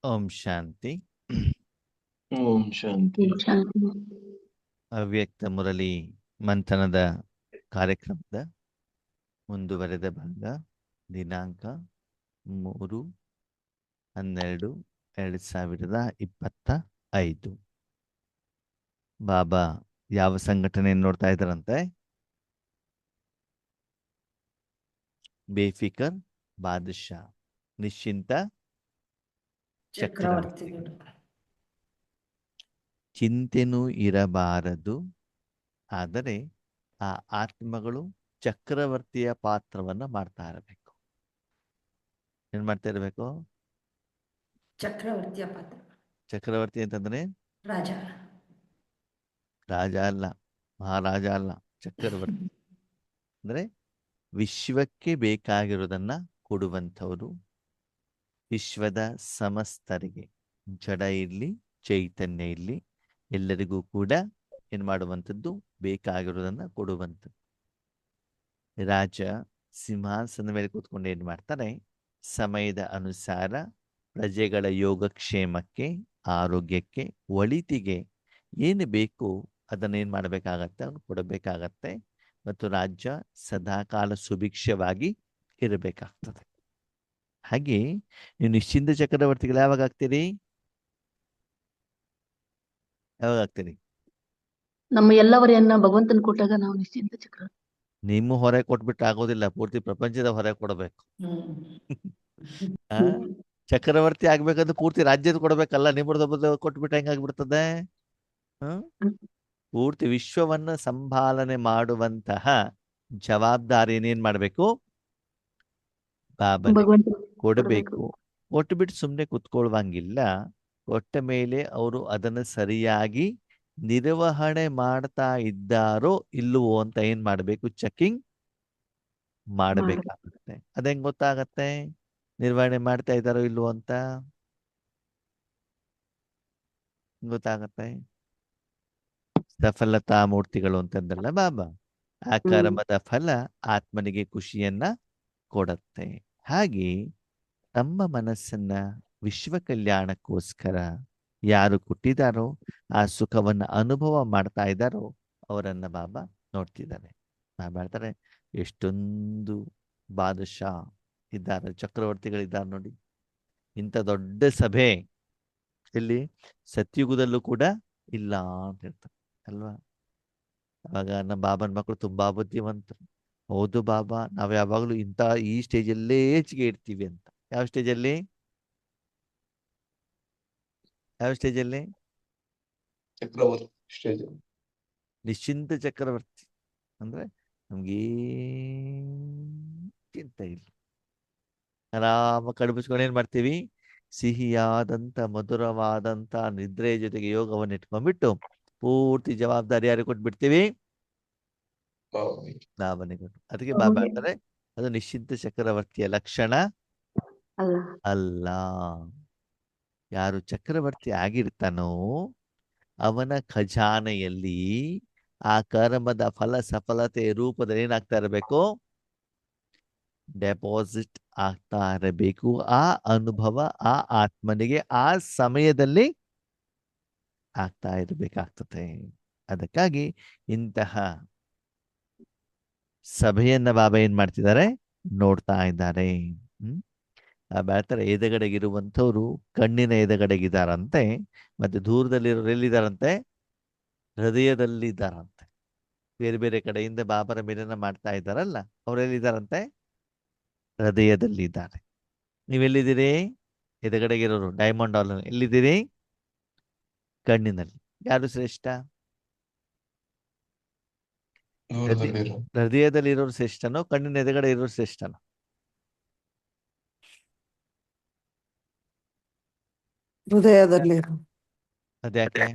ಓಂ ಶಾಂತಿ. ಓಂ ಶಾಂತಿ. ಶಾಂತಿ. ಅವ್ಯಕ್ತ ಮುರಳಿ ಮಂಥನದ ಕಾರ್ಯಕ್ರಮದ ಮುಂದುವರೆದ ಭಾಗ. ದಿನಾಂಕ 3/12/2025. ಬಾಬಾ ಯಾವ ಸಂಘಟನೆಯನ್ನು ನೋಡ್ತಾ ಇದ್ದಾರಂತೆ? ಬೇಫಿಕರ್ ಬಾದಶಾ, ನಿಶ್ಚಿಂತ ಚಕ್ರವರ್ತಿಗಳು. ಚಿಂತೆನೂ ಇರಬಾರದು, ಆದರೆ ಆ ಆತ್ಮಗಳು ಚಕ್ರವರ್ತಿಯ ಪಾತ್ರವನ್ನ ಮಾಡ್ತಾ ಇರಬೇಕು. ಏನ್ ಮಾಡ್ತಾ ಇರಬೇಕು? ಚಕ್ರವರ್ತಿಯ ಪಾತ್ರ. ಚಕ್ರವರ್ತಿ ಅಂತಂದ್ರೆ ರಾಜ. ರಾಜ ಅಲ್ಲ, ಮಹಾರಾಜ ಅಲ್ಲ, ಚಕ್ರವರ್ತಿ ಅಂದ್ರೆ ವಿಶ್ವಕ್ಕೆ ಬೇಕಾಗಿರೋದನ್ನ ಕೊಡುವಂಥವರು. ವಿಶ್ವದ ಸಮಸ್ತರಿಗೆ, ಜಡ ಇರ್ಲಿ ಚೈತನ್ಯ ಇರ್ಲಿ, ಎಲ್ಲರಿಗೂ ಕೂಡ ಏನ್ ಮಾಡುವಂಥದ್ದು? ಬೇಕಾಗಿರೋದನ್ನ ಕೊಡುವಂಥದ್ದು. ರಾಜ ಸಿಂಹಾಸನದ ಮೇಲೆ ಕೂತ್ಕೊಂಡು ಏನ್ ಮಾಡ್ತಾರೆ? ಸಮಯದ ಅನುಸಾರ ಪ್ರಜೆಗಳ ಯೋಗಕ್ಷೇಮಕ್ಕೆ, ಆರೋಗ್ಯಕ್ಕೆ, ಒಳಿತಿಗೆ ಏನು ಬೇಕು ಅದನ್ನೇನ್ ಮಾಡಬೇಕಾಗತ್ತೆ? ಅವನು ಕೊಡಬೇಕಾಗತ್ತೆ. ಮತ್ತು ರಾಜ್ಯ ಸದಾಕಾಲ ಸುಭಿಕ್ಷವಾಗಿ ಇರಬೇಕಾಗ್ತದೆ. ಹಾಗೆ ನೀವು ನಿಶ್ಚಿಂತ ಚಕ್ರವರ್ತಿಗಳು ಯಾವಾಗ ಆಗ್ತೀರಿ? ಯಾವಾಗ ಆಗ್ತೀರಿ? ನಮ್ಮ ಎಲ್ಲವರೆಯನ್ನ ಭಗವಂತನ ಕೊಟ್ಟಾಗ ನಾವು ನಿಶ್ಚಿಂತ ಚಕ್ರ. ನಿಮ್ಮ ಹೊರೆ ಕೊಟ್ಬಿಟ್ಟು ಆಗೋದಿಲ್ಲ, ಪೂರ್ತಿ ಪ್ರಪಂಚದ ಹೊರೆ ಕೊಡಬೇಕು. ಚಕ್ರವರ್ತಿ ಆಗ್ಬೇಕಂದ್ರೆ ಪೂರ್ತಿ ರಾಜ್ಯದ ಕೊಡ್ಬೇಕಲ್ಲ, ನಿಮ್ಮದು ಕೊಟ್ಬಿಟ್ಟು ಹೆಂಗಾಗ್ಬಿಡ್ತದೆ? ಪೂರ್ತಿ ವಿಶ್ವವನ್ನ ಸಂಭಾಲನೆ ಮಾಡುವಂತಹ ಜವಾಬ್ದಾರಿಯನ್ನೇನ್ ಮಾಡ್ಬೇಕು? ಬಾಬನಿಗೆ ಭಗವಂತ ಕೊಡಬೇಕು. ಕೊಟ್ಟುಬಿಟ್ಟು ಸುಮ್ಮನೆ ಕುತ್ಕೊಳ್ಳುವಂಗಿಲ್ಲ. ಕೊಟ್ಟ ಮೇಲೆ ಅವರು ಅದನ್ನು ಸರಿಯಾಗಿ ನಿರ್ವಹಣೆ ಮಾಡ್ತಾ ಇದ್ದಾರೋ ಇಲ್ಲವೋ ಅಂತ ಏನ್ ಮಾಡ್ಬೇಕು? ಚೆಕಿಂಗ್ ಮಾಡಬೇಕಾಗುತ್ತೆ. ಅದೇಂಗ್ ಗೊತ್ತಾಗತ್ತೆ ನಿರ್ವಹಣೆ ಮಾಡ್ತಾ ಇದ್ದಾರೋ ಇಲ್ವೋ ಅಂತ? ಗೊತ್ತಾಗತ್ತೆ. ಸಫಲತಾ ಮೂರ್ತಿಗಳು ಅಂತಂದಲ್ಲ ಬಾಬಾ, ಆ ಕರ್ಮದ ಫಲ ಆತ್ಮನಿಗೆ ಖುಷಿಯನ್ನ ಕೊಡತ್ತೆ. ಹಾಗೆ ತಮ್ಮ ಮನಸ್ಸನ್ನ ವಿಶ್ವ ಕಲ್ಯಾಣಕ್ಕೋಸ್ಕರ ಯಾರು ಕೊಟ್ಟಿದ್ದಾರೋ, ಆ ಸುಖವನ್ನ ಅನುಭವ ಮಾಡ್ತಾ ಇದ್ದಾರೋ ಅವರನ್ನ ಬಾಬಾ ನೋಡ್ತಿದ್ದಾರೆ. ಬಾಬಾ ಹೇಳ್ತಾರೆ, ಎಷ್ಟೊಂದು ಬಾದಶಾ ಇದ್ದಾರೆ, ಚಕ್ರವರ್ತಿಗಳಿದ್ದಾರೆ ನೋಡಿ. ಇಂಥ ದೊಡ್ಡ ಸಭೆ ಇಲ್ಲಿ ಸತ್ಯುಗದಲ್ಲೂ ಕೂಡ ಇಲ್ಲ ಅಂತ ಹೇಳ್ತಾರೆ ಅಲ್ವಾ? ಅವಾಗ ನಮ್ಮ ಬಾಬನ ಮಕ್ಕಳು ತುಂಬಾ ಬುದ್ಧಿವಂತರು. ಹೌದು ಬಾಬಾ, ನಾವ್ ಯಾವಾಗ್ಲೂ ಈ ಸ್ಟೇಜಲ್ಲೇ ಹೆಚ್ಚಿಗೆ ಇರ್ತೀವಿ ಅಂತ. ಯಾವ ಸ್ಟೇಜಲ್ಲಿ? ಯಾವ ಸ್ಟೇಜಲ್ಲಿ? ಚಕ್ರವರ್ತಿ ಸ್ಟೇಜ್. ನಿಶ್ಚಿಂತ ಚಕ್ರವರ್ತಿ ಅಂದ್ರೆ ನಮ್ಗೇ ಚಿಂತೆ ಇಲ್ಲ, ಆರಾಮ ಕಡುಬಿಸ್ಕೊಂಡು ಏನ್ ಮಾಡ್ತೀವಿ? ಸಿಹಿಯಾದಂತ ಮಧುರವಾದಂತ ನಿದ್ರೆಯ ಜೊತೆಗೆ ಯೋಗವನ್ನು ಇಟ್ಕೊಂಡ್ಬಿಟ್ಟು ಪೂರ್ತಿ ಜವಾಬ್ದಾರಿ ಯಾರಿಗೆ ಕೊಟ್ಬಿಡ್ತೀವಿ? ಬಾಬನಿಗೆ ಕೊಟ್ಟು. ಅದಕ್ಕೆ ಬಾಬಾ ಹೇಳ್ತಾರೆ, ಅದು ನಿಶ್ಚಿಂತ ಚಕ್ರವರ್ತಿಯ ಲಕ್ಷಣ ಅಲ್ಲ. ಯಾರು ಚಕ್ರವರ್ತಿ ಆಗಿರ್ತಾನೋ ಅವನ ಖಜಾನೆಯಲ್ಲಿ ಆ ಕರ್ಮದ ಫಲ ಸಫಲತೆ ರೂಪದಲ್ಲಿ ಏನಾಗ್ತಾ ಇರಬೇಕು? ಡೆಪಾಸಿಟ್ ಆಗ್ತಾ ಇರಬೇಕು. ಆ ಅನುಭವ ಆ ಆತ್ಮನಿಗೆ ಆ ಸಮಯದಲ್ಲಿ ಆಗ್ತಾ ಇರಬೇಕಾಗ್ತದೆ. ಅದಕ್ಕಾಗಿ ಇಂತಹ ಸಭೆಯನ್ನ ಬಾಬಾ ಏನ್ ಮಾಡ್ತಿದ್ದಾರೆ? ನೋಡ್ತಾ ಇದ್ದಾರೆ. ಹೇಳ್ತಾರೆ, ಎದುಗಡೆಗಿರುವಂಥವ್ರು ಕಣ್ಣಿನ ಎದುಗಡೆಗಿದ್ದಾರಂತೆ, ಮತ್ತೆ ದೂರದಲ್ಲಿರೋರು ಎಲ್ಲಿದ್ದಾರಂತೆ? ಹೃದಯದಲ್ಲಿದ್ದಾರಂತೆ. ಬೇರೆ ಬೇರೆ ಕಡೆಯಿಂದ ಬಾಬರ ಮಿಲನ ಮಾಡ್ತಾ ಇದ್ದಾರಲ್ಲ, ಅವರೆಲ್ಲಿದ್ದಾರಂತೆ? ಹೃದಯದಲ್ಲಿದ್ದಾರೆ. ನೀವೆಲ್ಲಿದ್ದೀರಿ? ಎದುಗಡೆಗಿರೋರು ಡೈಮಂಡ್ ಹಾಲ್ ಎಲ್ಲಿದ್ದೀರಿ? ಕಣ್ಣಿನಲ್ಲಿ. ಯಾರು ಶ್ರೇಷ್ಠ? ಹೃದಯದಲ್ಲಿರೋರು ಶ್ರೇಷ್ಠನೋ ಕಣ್ಣಿನ ಎದುಗಡೆ ಇರೋರು ಶ್ರೇಷ್ಠನೋ? ಹೃದಯದಲ್ಲಿ. ಅದ್ಯಾಕೆ?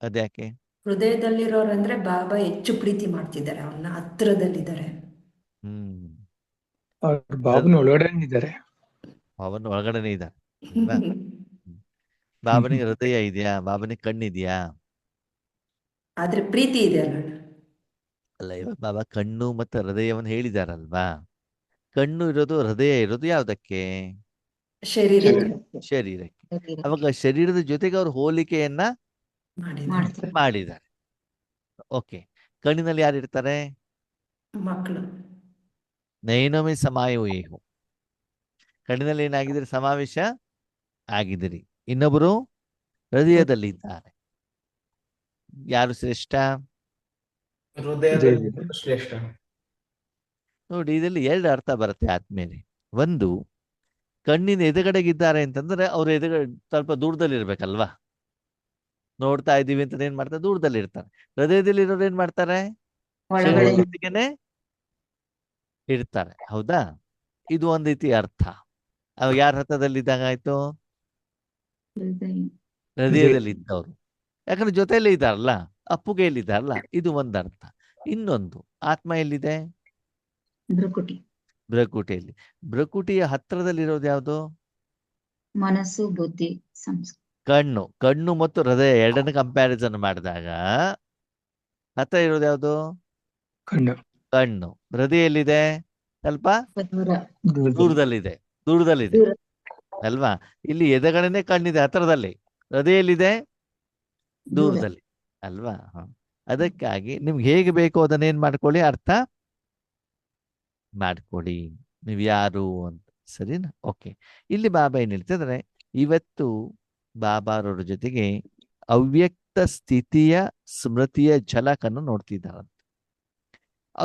ಅದ್ಯಾಕೆ? ಹೃದಯದಲ್ಲಿರೋರಂದ್ರೆ ಬಾಬಾ ಹೆಚ್ಚು ಪ್ರೀತಿ ಮಾಡ್ತಿದ್ದಾರೆ, ಅವನ್ನ ಹತ್ತಿರದಲ್ಲಿದ್ದಾರೆ. ಬಾಬನ ಒಳಗಡೆ ಇದ್ದಾರೆ. ಬಾಬನ ಒಳಗಡೆನೆ ಇದ್ದಾರೆ. ಬಾಬನಿಗೆ ಹೃದಯ ಇದೆಯಾ? ಬಾಬನಿಗೆ ಕಣ್ಣಿದ್ಯಾ? ಆದ್ರೆ ಪ್ರೀತಿ ಇದೆ ಅಲ್ಲ. ಅಲ್ಲ, ಇವಾಗ ಬಾಬಾ ಕಣ್ಣು ಮತ್ತು ಹೃದಯವನ್ನು ಹೇಳಿದಾರಲ್ವಾ? ಕಣ್ಣು ಇರೋದು, ಹೃದಯ ಇರೋದು ಯಾವುದಕ್ಕೆ? ಶರೀರಕ್ಕೆ ಶರೀರಕ್ಕೆ. ಅವಾಗ ಶರೀರದ ಜೊತೆಗೆ ಅವರು ಹೋಲಿಕೆಯನ್ನ ಮಾಡಿದ್ದಾರೆ ಮಾಡಿದ್ದಾರೆ. ಓಕೆ. ಕಣ್ಣಿನಲ್ಲಿ ಯಾರು ಇರ್ತಾರೆ? ಮಕ್ಕಳು. ನೈನಮಿ ಸಮಾಯುಹು. ಕಣ್ಣಿನಲ್ಲಿ ಏನಾಗಿದ್ದೀರಿ? ಸಮಾವೇಶ ಆಗಿದ್ದೀರಿ. ಇನ್ನೊಬ್ಬರು ಹೃದಯದಲ್ಲಿ ಇದ್ದಾರೆ. ಯಾರು ಶ್ರೇಷ್ಠ? ಹೃದಯದ ಶ್ರೇಷ್ಠ. ನೋಡಿ, ಇದರಲ್ಲಿ ಎರಡು ಅರ್ಥ ಬರುತ್ತೆ ಆದ್ಮೇಲೆ. ಒಂದು, ಕಣ್ಣಿನ ಎದುರುಗಡೆಗಿದ್ದಾರೆ ಅಂತಂದ್ರೆ ಅವ್ರ ಎದುರುಗಡೆ ಸ್ವಲ್ಪ ದೂರದಲ್ಲಿ ಇರ್ಬೇಕಲ್ವಾ? ನೋಡ್ತಾ ಇದ್ದೀವಿ ಅಂತ ಏನ್ ಮಾಡ್ತಾರೆ? ದೂರದಲ್ಲಿ ಇರ್ತಾರೆ. ಹೃದಯದಲ್ಲಿ ಇರೋರು ಏನ್ ಮಾಡ್ತಾರೆ? ಜೊತೆಗೇನೆ ಇರ್ತಾರೆ. ಹೌದಾ? ಇದು ಒಂದ್ ರೀತಿ ಅರ್ಥ. ಅವಾಗ ಯಾರ ಹತ್ತದಲ್ಲಿ ಇದ್ದಾಗ ಆಯ್ತು? ಹೃದಯದಲ್ಲಿ ಇದ್ದವ್ರು. ಯಾಕಂದ್ರೆ ಜೊತೆಯಲ್ಲೇ ಇದ್ದಾರಲ್ಲ, ಅಪ್ಪುಗೆಯಲ್ಲಿ ಇದ್ದಾರಲ್ಲ. ಇದು ಒಂದ್ ಅರ್ಥ. ಇನ್ನೊಂದು, ಆತ್ಮ ಎಲ್ಲಿದೆ? ಭ್ರಕುಟಿಯಲ್ಲಿ. ಭ್ರಕುಟಿಯ ಹತ್ತಿರದಲ್ಲಿರೋದು ಯಾವುದು? ಮನಸ್ಸು, ಬುದ್ಧಿ, ಸಂಸ್ಕಾರ. ಕಣ್ಣು ಮತ್ತು ಹೃದಯ ಎರಡನ್ನು ಕಂಪ್ಯಾರಿಸನ್ ಮಾಡಿದಾಗ ಹತ್ರ ಇರೋದು ಯಾವುದು? ಕಣ್ಣು. ಹೃದಯ ಎಲ್ಲಿದೆ? ಸ್ವಲ್ಪ ದೂರದಲ್ಲಿದೆ ಅಲ್ವಾ? ಇಲ್ಲಿ ಎದೆಗಡೆನೆ ಕಣ್ಣಿದೆ ಹತ್ರದಲ್ಲಿ, ಹೃದಯ ಎಲ್ಲಿದೆ? ದೂರದಲ್ಲಿ ಅಲ್ವಾ? ಅದಕ್ಕಾಗಿ ನಿಮ್ಗೆ ಹೇಗೆ ಬೇಕೋ ಅದನ್ನೇನ್ ಮಾಡ್ಕೊಳ್ಳಿ, ಅರ್ಥ ಮಾಡ್ಕೊಡಿ, ನೀವು ಯಾರು ಅಂತ. ಸರಿನಾ? ಓಕೆ. ಇಲ್ಲಿ ಬಾಬಾ ಏನ್ ಹೇಳ್ತಿದ್ರೆ, ಇವತ್ತು ಬಾಬಾರವ್ರ ಜೊತೆಗೆ ಅವ್ಯಕ್ತ ಸ್ಥಿತಿಯ ಸ್ಮೃತಿಯ ಝಲಕನ್ನು ನೋಡ್ತಿದ್ದಾರಂತೆ.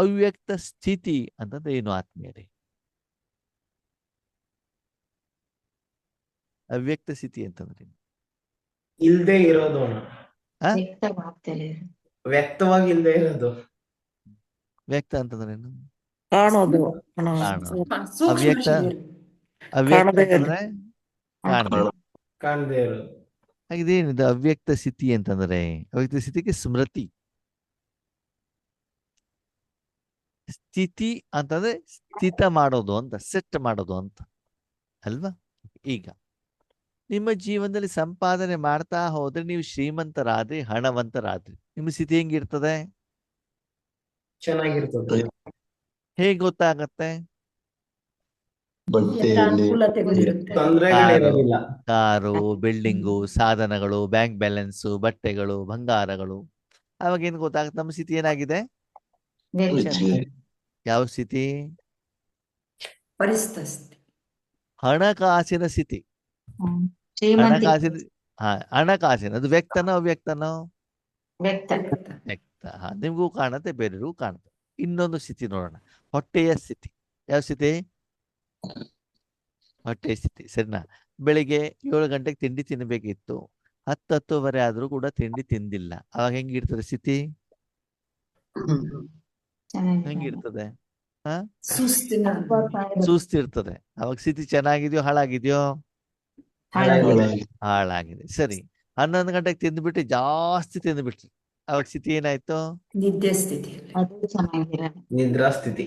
ಅವ್ಯಕ್ತ ಸ್ಥಿತಿ ಅಂತಂದ್ರೆ ಏನು ಆತ್ಮೀಯರೇ? ಅವ್ಯಕ್ತ ಸ್ಥಿತಿ ಅಂತಂದ್ರೆ ಇಲ್ದೇ ಇರೋದು, ವ್ಯಕ್ತವಾಗಿ ಇಲ್ದೇ ಇರೋದು. ವ್ಯಕ್ತ ಅಂತಂದ್ರೇನು? ಕಾಣೋದು. ಅವ್ಯಕ್ತ ಅಂತಂದ್ರೆ ಕಾಣದೇ ಇರೋದು. ಇದೇನಿದೆ ಅವ್ಯಕ್ತ ಸ್ಥಿತಿ ಅಂತಂದ್ರೆ? ಅವ್ಯಕ್ತ ಸ್ಥಿತಿಗೆ ಸ್ಮೃತಿ. ಸ್ಥಿತಿ ಅಂತಂದ್ರೆ ಸ್ಥಿತ ಮಾಡೋದು ಅಂತ, ಸೆಟ್ ಮಾಡೋದು ಅಂತ ಅಲ್ವಾ? ಈಗ ನಿಮ್ಮ ಜೀವನದಲ್ಲಿ ಸಂಪಾದನೆ ಮಾಡ್ತಾ ಹೋದ್ರೆ ನೀವು ಶ್ರೀಮಂತರಾದ್ರಿ, ಹಣವಂತರಾದ್ರಿ, ನಿಮ್ಮ ಸ್ಥಿತಿ ಹೆಂಗಿರ್ತದೆ? ಚೆನ್ನಾಗಿರ್ತದೆ. ಹೇಗೆ ಗೊತ್ತಾಗತ್ತೆ? ತೊಂದರೆಗಳಿರೋದಿಲ್ಲ. ಕಾರು, ಬಿಲ್ಡಿಂಗು, ಸಾಧನಗಳು, ಬ್ಯಾಂಕ್ ಬ್ಯಾಲೆನ್ಸು, ಬಟ್ಟೆಗಳು, ಬಂಗಾರಗಳು. ಅವಾಗ ಏನ್ ಗೊತ್ತಾಗುತ್ತೆ ನಮ್ಮ ಸ್ಥಿತಿ ಏನಾಗಿದೆ? ಯಾವ ಸ್ಥಿತಿ? ಹಣಕಾಸಿನ ಸ್ಥಿತಿ. ಹಣಕಾಸಿನ ಅದು ವ್ಯಕ್ತನೋ ಅವ್ಯಕ್ತನೋ? ವ್ಯಕ್ತ. ನಿಮ್ಗೂ ಕಾಣುತ್ತೆ, ಬೇರೆಯವ್ರಿಗೂ ಕಾಣುತ್ತೆ. ಇನ್ನೊಂದು ಸ್ಥಿತಿ ನೋಡೋಣ, ಹೊಟ್ಟೆಯ ಸ್ಥಿತಿ. ಯಾವ ಸ್ಥಿತಿ? ಹೊಟ್ಟೆಯ ಸ್ಥಿತಿ. ಸರಿನಾ? ಬೆಳಿಗ್ಗೆ 7 ಗಂಟೆಗೆ ತಿಂಡಿ ತಿನ್ನಬೇಕಿತ್ತು, 10-10:30 ಆದ್ರೂ ಕೂಡ ತಿಂಡಿ ತಿಂದಿಲ್ಲ. ಅವಾಗ ಹೆಂಗಿರ್ತದೆ ಸ್ಥಿತಿ? ಹೆಂಗಿರ್ತದೆ? ಸುಸ್ತಿರ್ತದೆ. ಅವಾಗ ಸ್ಥಿತಿ ಚೆನ್ನಾಗಿದ್ಯೋ ಹಾಳಾಗಿದ್ಯೋ? ಹಾಳಾಗಿದೆ. ಸರಿ, 11 ಗಂಟೆಗೆ ತಿಂದ್ಬಿಟ್ಟು ಜಾಸ್ತಿ ತಿಂದ್ಬಿಟ್ರಿ, ಅವಾಗ ಸ್ಥಿತಿ ಏನಾಯ್ತು? ನಿದ್ರಾ ಸ್ಥಿತಿ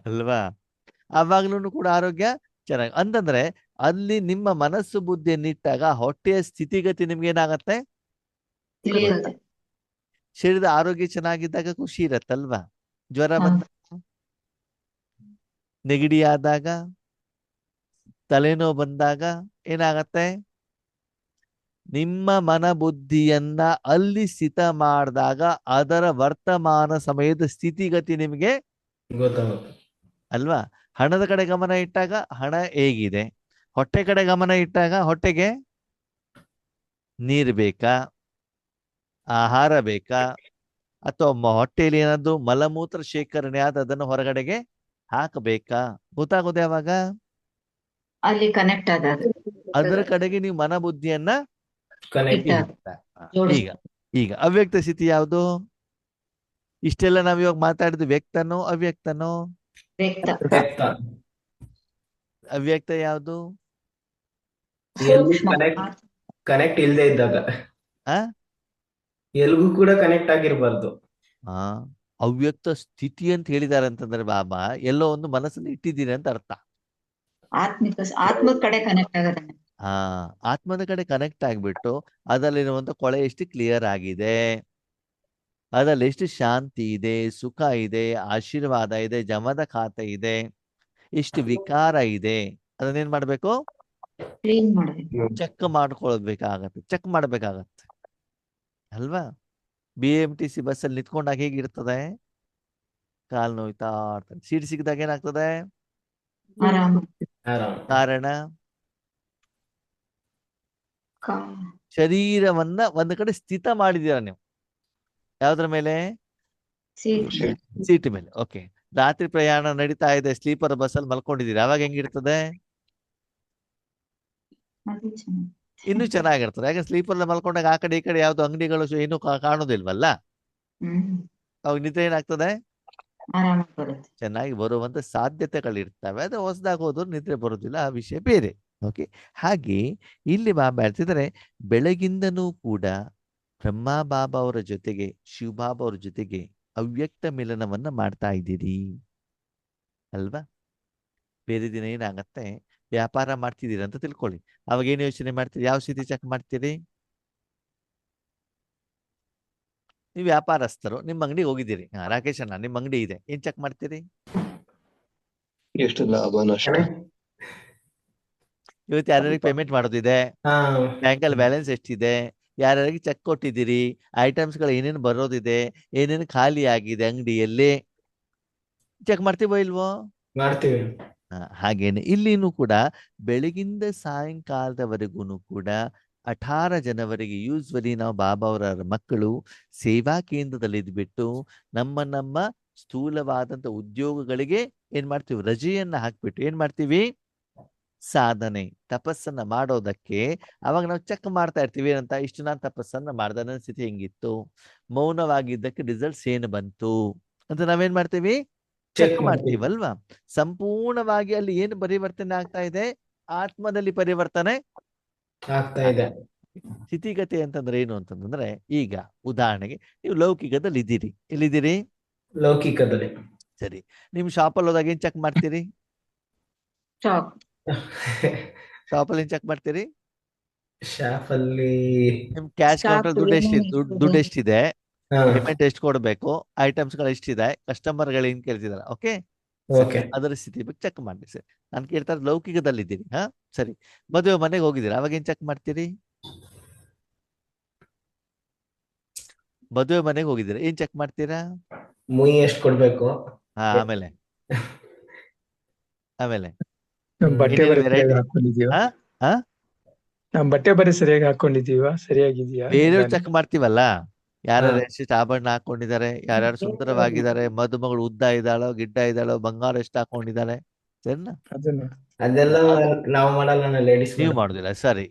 ಅಲ್ವಾ? ಅವಾಗ್ಲೂ ಕೂಡ ಆರೋಗ್ಯ ಚೆನ್ನಾಗಿ. ಅಂತಂದ್ರೆ ಅಲ್ಲಿ ನಿಮ್ಮ ಮನಸ್ಸು ಬುದ್ಧಿಯನ್ನಿಟ್ಟಾಗ ಹೊಟ್ಟೆಯ ಸ್ಥಿತಿಗತಿ ನಿಮ್ಗೆ ಏನಾಗತ್ತೆ? ಶರೀರದ ಆರೋಗ್ಯ ಚೆನ್ನಾಗಿದ್ದಾಗ ಖುಷಿ ಇರತ್ತಲ್ವಾ? ಜ್ವರ ಬಂದಾಗ, ನೆಗಡಿ ಆದಾಗ, ತಲೆನೋವು ಬಂದಾಗ ಏನಾಗತ್ತೆ? ನಿಮ್ಮ ಮನ ಬುದ್ಧಿಯನ್ನ ಅಲ್ಲಿ ಸ್ಥಿತ ಮಾಡಿದಾಗ ಅದರ ವರ್ತಮಾನ ಸಮಯದ ಸ್ಥಿತಿಗತಿ ನಿಮಗೆ ಗೊತ್ತಾಗುತ್ತೆ ಅಲ್ವಾ? ಹಣದ ಕಡೆ ಗಮನ ಇಟ್ಟಾಗ ಹಣ ಹೇಗಿದೆ, ಹೊಟ್ಟೆ ಕಡೆ ಗಮನ ಇಟ್ಟಾಗ ಹೊಟ್ಟೆಗೆ ನೀರು ಬೇಕಾ, ಆಹಾರ ಬೇಕಾ, ಅಥವಾ ಹೊಟ್ಟೆಯಲ್ಲಿ ಏನಾದ್ರು ಮಲಮೂತ್ರ ಶೇಖರಣೆ ಆದ ಅದನ್ನು ಹೊರಗಡೆಗೆ ಹಾಕಬೇಕಾ? ಗೊತ್ತಾಗೋದು ಯಾವಾಗ? ಅಲ್ಲಿ ಕನೆಕ್ಟ್ ಆದಾಗ ಅದರ ಕಡೆಗೆ ನೀವು ಮನ ಬುದ್ಧಿಯನ್ನ ಈಗ ಈಗ ಅವ್ಯಕ್ತ ಸ್ಥಿತಿ ಯಾವುದು? ಇಷ್ಟೆಲ್ಲ ನಾವ್ ಇವಾಗ ಮಾತಾಡಿದ್ದು ವ್ಯಕ್ತನೋ ಅವ್ಯಕ್ತನೋ? ಅವ್ಯಕ್ತ ಯಾವುದು? ಕನೆಕ್ಟ್ ಇಲ್ದೇ ಇದ್ದಾಗ, ಎಲ್ಗೂ ಕೂಡ ಕನೆಕ್ಟ್ ಆಗಿರ್ಬಾರ್ದು. ಅವ್ಯಕ್ತ ಸ್ಥಿತಿ ಅಂತ ಹೇಳಿದಾರೆ ಅಂತಂದ್ರೆ ಬಾಬಾ ಎಲ್ಲೋ ಒಂದು ಮನಸ್ಸನ್ನು ಇಟ್ಟಿದ್ದೀರಿ ಅಂತ ಅರ್ಥ. ಆತ್ಮದ ಕಡೆ ಕನೆಕ್ಟ್ ಆಗದ. ಆತ್ಮದ ಕಡೆ ಕನೆಕ್ಟ್ ಆಗ್ಬಿಟ್ಟು ಅದರಲ್ಲಿರುವಂತ ಕೊಳೆ ಎಷ್ಟು ಕ್ಲಿಯರ್ ಆಗಿದೆ, ಅದರಲ್ಲಿ ಎಷ್ಟು ಶಾಂತಿ ಇದೆ, ಸುಖ ಇದೆ, ಆಶೀರ್ವಾದ ಇದೆ, ಜಮದ ಖಾತೆ ಇದೆ, ಎಷ್ಟು ವಿಕಾರ ಇದೆ ಅದನ್ನೇನ್ ಮಾಡ್ಬೇಕು, ಕ್ಲೀನ್ ಮಾಡ್ಬೇಕು. ಚೆಕ್ ಮಾಡ್ಕೊಳ್ಬೇಕಾಗತ್ತೆ, ಚೆಕ್ ಮಾಡ್ಬೇಕಾಗತ್ತೆ ಅಲ್ವಾ. BMTC ಬಸ್ಸಲ್ಲಿ ನಿಂತ್ಕೊಂಡಾಗ ಹೇಗಿರ್ತದೆ, ಕಾಲ್ ನೋಯ್ತಾ ಇರ್ತದೆ. ಸೀಟ್ ಸಿಕ್ಕಿದಾಗ ಏನಾಗ್ತದೆ, ಆರಾಮ. ಆರಾಮ್. ಕಾರಣ ಶರೀರವನ್ನ ಒಂದು ಕಡೆ ಸ್ಥಿತ ಮಾಡಿದೀರ ನೀವು. ಯಾವ್ದ್ರ ಮೇಲೆ, ಸೀಟ್ ಮೇಲೆ. ಓಕೆ, ರಾತ್ರಿ ಪ್ರಯಾಣ ನಡೀತಾ ಇದೆ, ಸ್ಲೀಪರ್ ಬಸ್ಸಲ್ಲಿ ಮಲ್ಕೊಂಡಿದ್ದೀರಿ, ಅವಾಗ ಹೆಂಗಿರ್ತದೆ, ಅದು ಚೆನ್ನಾಗಿ. ಇನ್ನೂ ಚೆನ್ನಾಗಿರ್ತದೆ. ಯಾಕೆ ಸ್ಲೀಪರ್ ಮಲ್ಕೊಂಡಾಗ ಆ ಕಡೆ ಈ ಕಡೆ ಯಾವ್ದು ಅಂಗಡಿಗಳು ಏನು ಕಾಣೋದಿಲ್ವಲ್ಲ, ಅವಾಗ ನಿದ್ರೆ ಏನಾಗ್ತದೆ, ಆರಾಮ ಬರುತ್ತೆ. ಚೆನ್ನಾಗಿ ಬರುವಂತ ಸಾಧ್ಯತೆಗಳಿರ್ತವೆ. ಅದು ಹೊಸದಾಗಿ ಹೋದ್ರು ನಿದ್ರೆ ಬರೋದಿಲ್ಲ, ಆ ವಿಷಯ ಬೇರೆ. ಓಕೆ, ಹಾಗೆ ಇಲ್ಲಿ ಬಾಬಾ ಹೇಳ್ತಿದ್ದಾರೆ, ಬೆಳಗಿಂದನೂ ಕೂಡ ಬ್ರಹ್ಮ ಬಾಬಾ ಅವರ ಜೊತೆಗೆ ಶಿವಬಾಬಾ ಅವರ ಜೊತೆಗೆ ಅವ್ಯಕ್ತ ಮಿಲನವನ್ನ ಮಾಡ್ತಾ ಇದ್ದೀರಿ ಅಲ್ವಾ. ಬೇರೆ ದಿನ ಏನಾಗತ್ತೆ, ವ್ಯಾಪಾರ ಮಾಡ್ತಿದ್ದೀರಿ ಅಂತ ತಿಳ್ಕೊಳ್ಳಿ. ಅವಾಗ ಏನು ಯೋಚನೆ ಮಾಡ್ತೀರಿ, ಯಾವ ಸ್ಥಿತಿ ಚೆಕ್ ಮಾಡ್ತೀರಿ, ನೀವು ವ್ಯಾಪಾರಸ್ಥರು, ನಿಮ್ಮ ಅಂಗಡಿಗೆ ಹೋಗಿದ್ದೀರಿ. ರಾಕೇಶ್ ಅಣ್ಣ ನಿಮ್ಮ ಅಂಗಡಿ ಇದೆ, ಏನ್ ಚೆಕ್ ಮಾಡ್ತೀರಿ, ಎಷ್ಟು ಲಾಭ ನಷ್ಟ, ಇವತ್ತು ಯಾರ್ಯಾರಿಗೆ ಪೇಮೆಂಟ್ ಮಾಡೋದಿದೆ, ಹಾ ಬ್ಯಾಂಕಲ್ಲಿ ಬ್ಯಾಲೆನ್ಸ್ ಎಷ್ಟಿದೆ, ಯಾರ್ಯಾರಿಗೆ ಚೆಕ್ ಕೊಟ್ಟಿದ್ದೀರಿ, ಐಟಮ್ಸ್ಗಳು ಏನೇನು ಬರೋದಿದೆ, ಏನೇನು ಖಾಲಿ ಆಗಿದೆ ಅಂಗಡಿಯಲ್ಲಿ, ಚೆಕ್ ಮಾಡ್ತೀವೋ ಇಲ್ವೋ. ಮಾಡ್ತೀವಿ. ಹಾಗೇನೆ ಇಲ್ಲಿನೂ ಕೂಡ ಬೆಳಗಿಂದ ಸಾಯಂಕಾಲದವರೆಗೂ ಕೂಡ 18 ಜನವರಿಗೆ ಯೂಸ್ವಲಿ ನಾವು ಬಾಬಾ ಅವರ ಮಕ್ಕಳು ಸೇವಾ ಕೇಂದ್ರದಲ್ಲಿ ಇದ್ಬಿಟ್ಟು ನಮ್ಮ ಸ್ಥೂಲವಾದಂತ ಉದ್ಯೋಗಗಳಿಗೆ ಏನ್ ಮಾಡ್ತೀವಿ, ರಜೆಯನ್ನ ಹಾಕ್ಬಿಟ್ಟು ಏನ್ ಮಾಡ್ತೀವಿ, ಸಾಧನೆ ತಪಸ್ಸನ್ನ ಮಾಡೋದಕ್ಕೆ ಅವಾಗ ನಾವು ಚೆಕ್ ಮಾಡ್ತಾ ಇರ್ತೀವಿ. ಏನಂತ, ಇಷ್ಟು ನಾನು ತಪಸ್ಸನ್ನ ಮಾಡ್ದ, ನನ್ನ ಸ್ಥಿತಿ ಹೆಂಗಿತ್ತು, ಮೌನವಾಗಿದ್ದಕ್ಕೆ ರಿಸಲ್ಟ್ಸ್ ಏನು ಬಂತು ಅಂತ ನಾವೇನ್ ಮಾಡ್ತೀವಿ, ಚೆಕ್ ಮಾಡ್ತೀವಲ್ವಾ. ಸಂಪೂರ್ಣವಾಗಿ ಅಲ್ಲಿ ಏನು ಪರಿವರ್ತನೆ ಆಗ್ತಾ ಇದೆ, ಆತ್ಮದಲ್ಲಿ ಪರಿವರ್ತನೆ ಆಗ್ತಾ ಇದೆ. ಸ್ಥಿತಿಗತಿ ಅಂತಂದ್ರೆ ಏನು ಅಂತಂದ್ರೆ, ಈಗ ಉದಾಹರಣೆಗೆ ನೀವು ಲೌಕಿಕದಲ್ಲಿ ಇದ್ದೀರಿ, ಎಲ್ಲಿದ್ದೀರಿ, ಲೌಕಿಕದಲ್ಲಿ. ಸರಿ, ನಿಮ್ ಶಾಪಲ್ಲಿ ಹೋದಾಗ ಏನ್ ಚೆಕ್ ಮಾಡ್ತೀರಿ, ಶಾಪಲ್ಲಿ ಏನ್ ಚೆಕ್ ಮಾಡ್ತೀರಿ, ಶಾಪಲ್ಲಿ ನಿಮ್ ಕ್ಯಾಶ್ ಕೌಂಟರ್ ದುಡ್ಡು ಎಷ್ಟಿದೆ, ಹಾ ಪೇಮೆಂಟ್ ಎಷ್ಟು ಕೊಡ್ಬೇಕು, ಐಟಮ್ಸ್ ಗಳು ಎಷ್ಟಿದೆ, ಕಸ್ಟಮರ್ ಗಳು ಏನ್ ಕೇಳ್ತಿದಾರೆ, ಓಕೆ ಓಕೆ. ಅದರ ಸ್ಥಿತಿ ಬಗ್ಗೆ ಚೆಕ್ ಮಾಡಿ. ಸರಿ, ನಾನು ಕೇಳ್ತಾ ಇರೋದು ಲೌಕಿಕದಲ್ಲಿ ಇದ್ದೀನಿ. ಹಾ ಸರಿ, ಮದುವೆ ಮನೆಗೆ ಹೋಗಿದ್ದೀರಾ, ಅವಾಗ ಏನ್ ಚೆಕ್ ಮಾಡ್ತೀರಿ, ಮದುವೆ ಮನೆಗೆ ಹೋಗಿದ್ದೀರಾ ಏನ್ ಚೆಕ್ ಮಾಡ್ತೀರಾ, ಮುಯಿ ಎಷ್ಟು ಕೊಡ್ಬೇಕು, ಆಮೇಲೆ ಆಮೇಲೆ ನಮ್ ಬಟ್ಟೆ ಏನೇನ್ ಬರೀ ಸರಿಯಾಗಿ ವೆರೈಟಿ, ಹಾಕೊಂಡಿದೀವ, ಹಾ ನಮ್ ಬಟ್ಟೆ ಬರೀ ಸರಿಯಾಗಿ ಹಾಕೊಂಡಿದೀವ, ಸರಿಯಾಗಿದೀಯಾ, ಬೇರೆಯವ್ರು ಚೆಕ್ ಮಾಡ್ತೀವಲ್ಲ, ಯಾರ್ಯಾರು ಹಾ. ಎಷ್ಟು ಆಭರಣ ಹಾಕೊಂಡಿದ್ದಾರೆ, ಯಾರ್ಯಾರು ಸುಂದರವಾಗಿದ್ದಾರೆ, ಮದುಮಗಳು ಉದ್ದ ಇದ್ದಾಳೋ ಗಿಡ್ಡ ಇದ್ದಾಳೋ, ಬಂಗಾರ ಎಷ್ಟು ಹಾಕೊಂಡಿದ್ದಾರೆ, ಸರಿನಾ. ಅದನ್ನ ಅದೆಲ್ಲ ನಾವು ಮಾಡಲ್ಲ, ಲೇಡೀಸ್ ನೀವು ಮಾಡುದಿಲ್ಲ, ಸರಿ.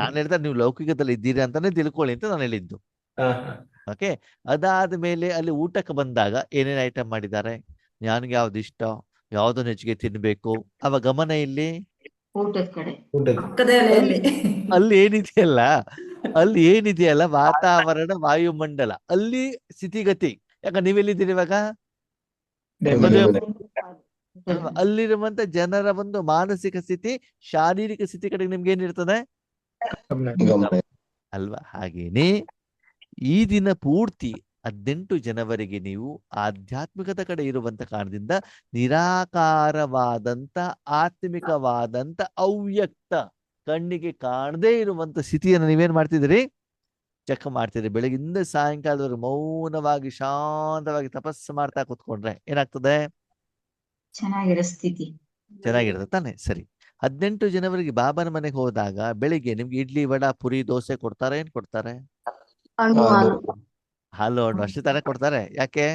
ನಾನು ಹೇಳ್ತಾ ನೀವು ಲೌಕಿಕದಲ್ಲಿ ಇದ್ದೀರಿ ಅಂತಾನೆ ತಿಳ್ಕೊಳ್ಳಿ ಅಂತ ನಾನು ಹೇಳಿದ್ದು. ಓಕೆ, ಅದಾದ ಮೇಲೆ ಅಲ್ಲಿ ಊಟಕ್ಕೆ ಬಂದಾಗ ಏನೇನು ಐಟಮ್ ಮಾಡಿದ್ದಾರೆ, ನನಗೆ ಯಾವ್ದು ಇಷ್ಟ, ಯಾವ್ದನ್ನ ಹೆಚ್ಚಿಗೆ ತಿನ್ಬೇಕು, ಅವ ಗಮನ ಇಲ್ಲಿ ಊಟದ ಕಡೆ. ಪಕ್ಕದ ಎಲೆಯಲ್ಲಿ ಅಲ್ಲಿ ಏನಿದೆಯಲ್ಲ ವಾತಾವರಣ, ವಾಯುಮಂಡಲ, ಅಲ್ಲಿ ಸ್ಥಿತಿಗತಿ. ಯಾಕ ನೀವೆಲ್ಲಿದ್ದೀರಿ ಇವಾಗ, ಅಲ್ವಾ, ಅಲ್ಲಿರುವಂತ ಜನರ ಒಂದು ಮಾನಸಿಕ ಸ್ಥಿತಿ, ಶಾರೀರಿಕ ಸ್ಥಿತಿ ಕಡೆಗೆ ನಿಮ್ಗೆ ಏನಿರ್ತದೆ ಅಲ್ವಾ. ಹಾಗೇನೆ ಈ ದಿನ ಪೂರ್ತಿ 18 ಜನವರಿಗೆ ನೀವು ಆಧ್ಯಾತ್ಮಿಕದ ಕಡೆ ಇರುವಂತ ಕಾರಣದಿಂದ ನಿರಾಕಾರವಾದಂತ ಆತ್ಮಿಕವಾದಂತ ಅವ್ಯಕ್ತ ಕಣ್ಣಿಗೆ ಕಾಣದೇ ಇರುವಂತ ಸ್ಥಿತಿಯನ್ನು ನೀವೇನ್ ಮಾಡ್ತಿದ್ದೀರಿ, ಚೆಕ್ ಮಾಡ್ತಿದ್ರಿ. ಬೆಳಗಿಂದ ಸಾಯಂಕಾಲದವರೆಗೆ ಮೌನವಾಗಿ ಶಾಂತವಾಗಿ ತಪಸ್ಸು ಮಾಡ್ತಾ ಕೂತ್ಕೊಂಡ್ರೆ ಏನಾಗ್ತದೆ, ಚೆನ್ನಾಗಿರೋ ಸ್ಥಿತಿ. ಚೆನ್ನಾಗಿರುತ್ತೆ ತಾನೆ. ಸರಿ, 18 ಜನವರಿಗೆ ಬಾಬಾನ ಮನೆಗೆ ಹೋದಾಗ ಬೆಳಿಗ್ಗೆ ನಿಮ್ಗೆ ಇಡ್ಲಿ ವಡ ಪುರಿ ದೋಸೆ ಕೊಡ್ತಾರೆ, ಏನ್ ಕೊಡ್ತಾರೆ, ಹಾಲು ಹಣ್ಣು ಅಷ್ಟೇ ತರ ಕೊಡ್ತಾರೆ. ಯಾಕೆ,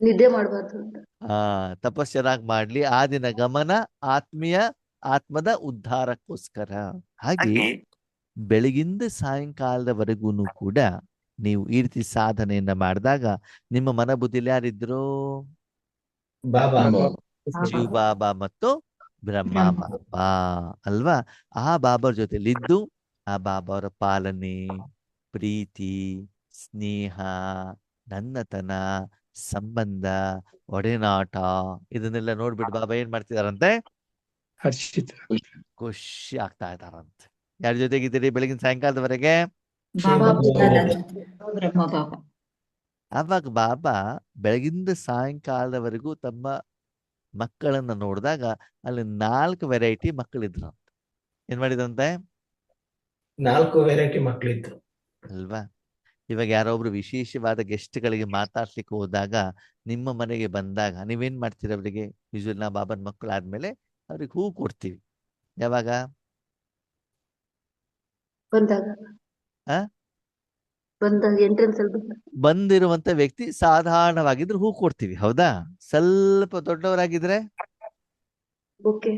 ನಿದ್ದೆ ಮಾಡಬಾರ್ದು ಅಂತ. ತಪಸ್ ಚೆನ್ನಾಗಿ ಮಾಡ್ಲಿ, ಆ ದಿನ ಗಮನ ಆತ್ಮದ ಉದ್ಧಾರಕ್ಕೋಸ್ಕರ. ಹಾಗೆ ಬೆಳಗಿಂದ ಸಾಯಂಕಾಲದವರೆಗೂ ಕೂಡ ನೀವು ಈ ರೀತಿ ಸಾಧನೆಯನ್ನ ಮಾಡಿದಾಗ ನಿಮ್ಮ ಮನ ಬುದ್ಧಿಲಿ ಯಾರಿದ್ರು, ಬಾಬಾ. ಶಿವ ಬಾಬಾ ಮತ್ತು ಬ್ರಹ್ಮ ಬಾಬಾ ಅಲ್ವಾ. ಆ ಬಾಬಾರ ಜೊತೆಲಿದ್ದು ಆ ಬಾಬಾ ಅವರ ಪಾಲನೆ, ಪ್ರೀತಿ, ಸ್ನೇಹ, ನನ್ನತನ, ಸಂಬಂಧ, ಒಡನಾಟ ಇದನ್ನೆಲ್ಲ ನೋಡ್ಬಿಟ್ಟು ಬಾಬಾ ಏನ್ ಮಾಡ್ತಿದಾರಂತೆ, ಹರ್ಷಿತ ಖುಷಿ ಆಗ್ತಾ ಇದಾರಂತೆ. ಯಾರ ಜೊತೆಗಿದ್ದೀರಿ ಬೆಳಗಿನ ಸಾಯಂಕಾಲದವರೆಗೆ, ಬ್ರಹ್ಮ ಬಾಬಾ. ಅವಾಗ ಬಾಬಾ ಬೆಳಗಿಂದ ಸಾಯಂಕಾಲದವರೆಗೂ ತಮ್ಮ ಮಕ್ಕಳನ್ನ ನೋಡಿದಾಗ ಅಲ್ಲಿ 4 ವೆರೈಟಿ ಮಕ್ಕಳಿದ್ರು. ಏನ್ ಮಾಡಿದ್ರಂತೆ? 4 ವೆರೈಟಿ ಮಕ್ಳಿದ್ರು. ಅಲ್ವಾ? ಇವಾಗ ಯಾರೊಬ್ರು ವಿಶೇಷವಾದ ಗೆಸ್ಟ್ಗಳಿಗೆ ಮಾತಾಡ್ಲಿಕ್ಕೆ ಹೋದಾಗ, ನಿಮ್ಮ ಮನೆಗೆ ಬಂದಾಗ ನೀವೇನ್ ಮಾಡ್ತೀರಿ? ಅವರಿಗೆ ಯೂಶುವಲ್ ನಾವು ಬಾಬನ್ ಮಕ್ಕಳು ಆದ್ಮೇಲೆ ಅವ್ರಿಗೆ ಹೂ ಕೊಡ್ತೀವಿ. ಯಾವಾಗ? ಬಂದಾಗ ಆ ಬಂದಾಗ ಎಂಟ್ರೆನ್ಸ್ ಅಲ್ಲಿ ಬಂದಾಗ ಬಂದಿರುವಂತ ವ್ಯಕ್ತಿ ಸಾಧಾರಣವಾಗಿದ್ರೆ ಹೂ ಕೊಡ್ತೀವಿ, ಹೌದಾ? ಸ್ವಲ್ಪ ದೊಡ್ಡವರಾಗಿದ್ರೆ ಬೊಕ್ಕೆ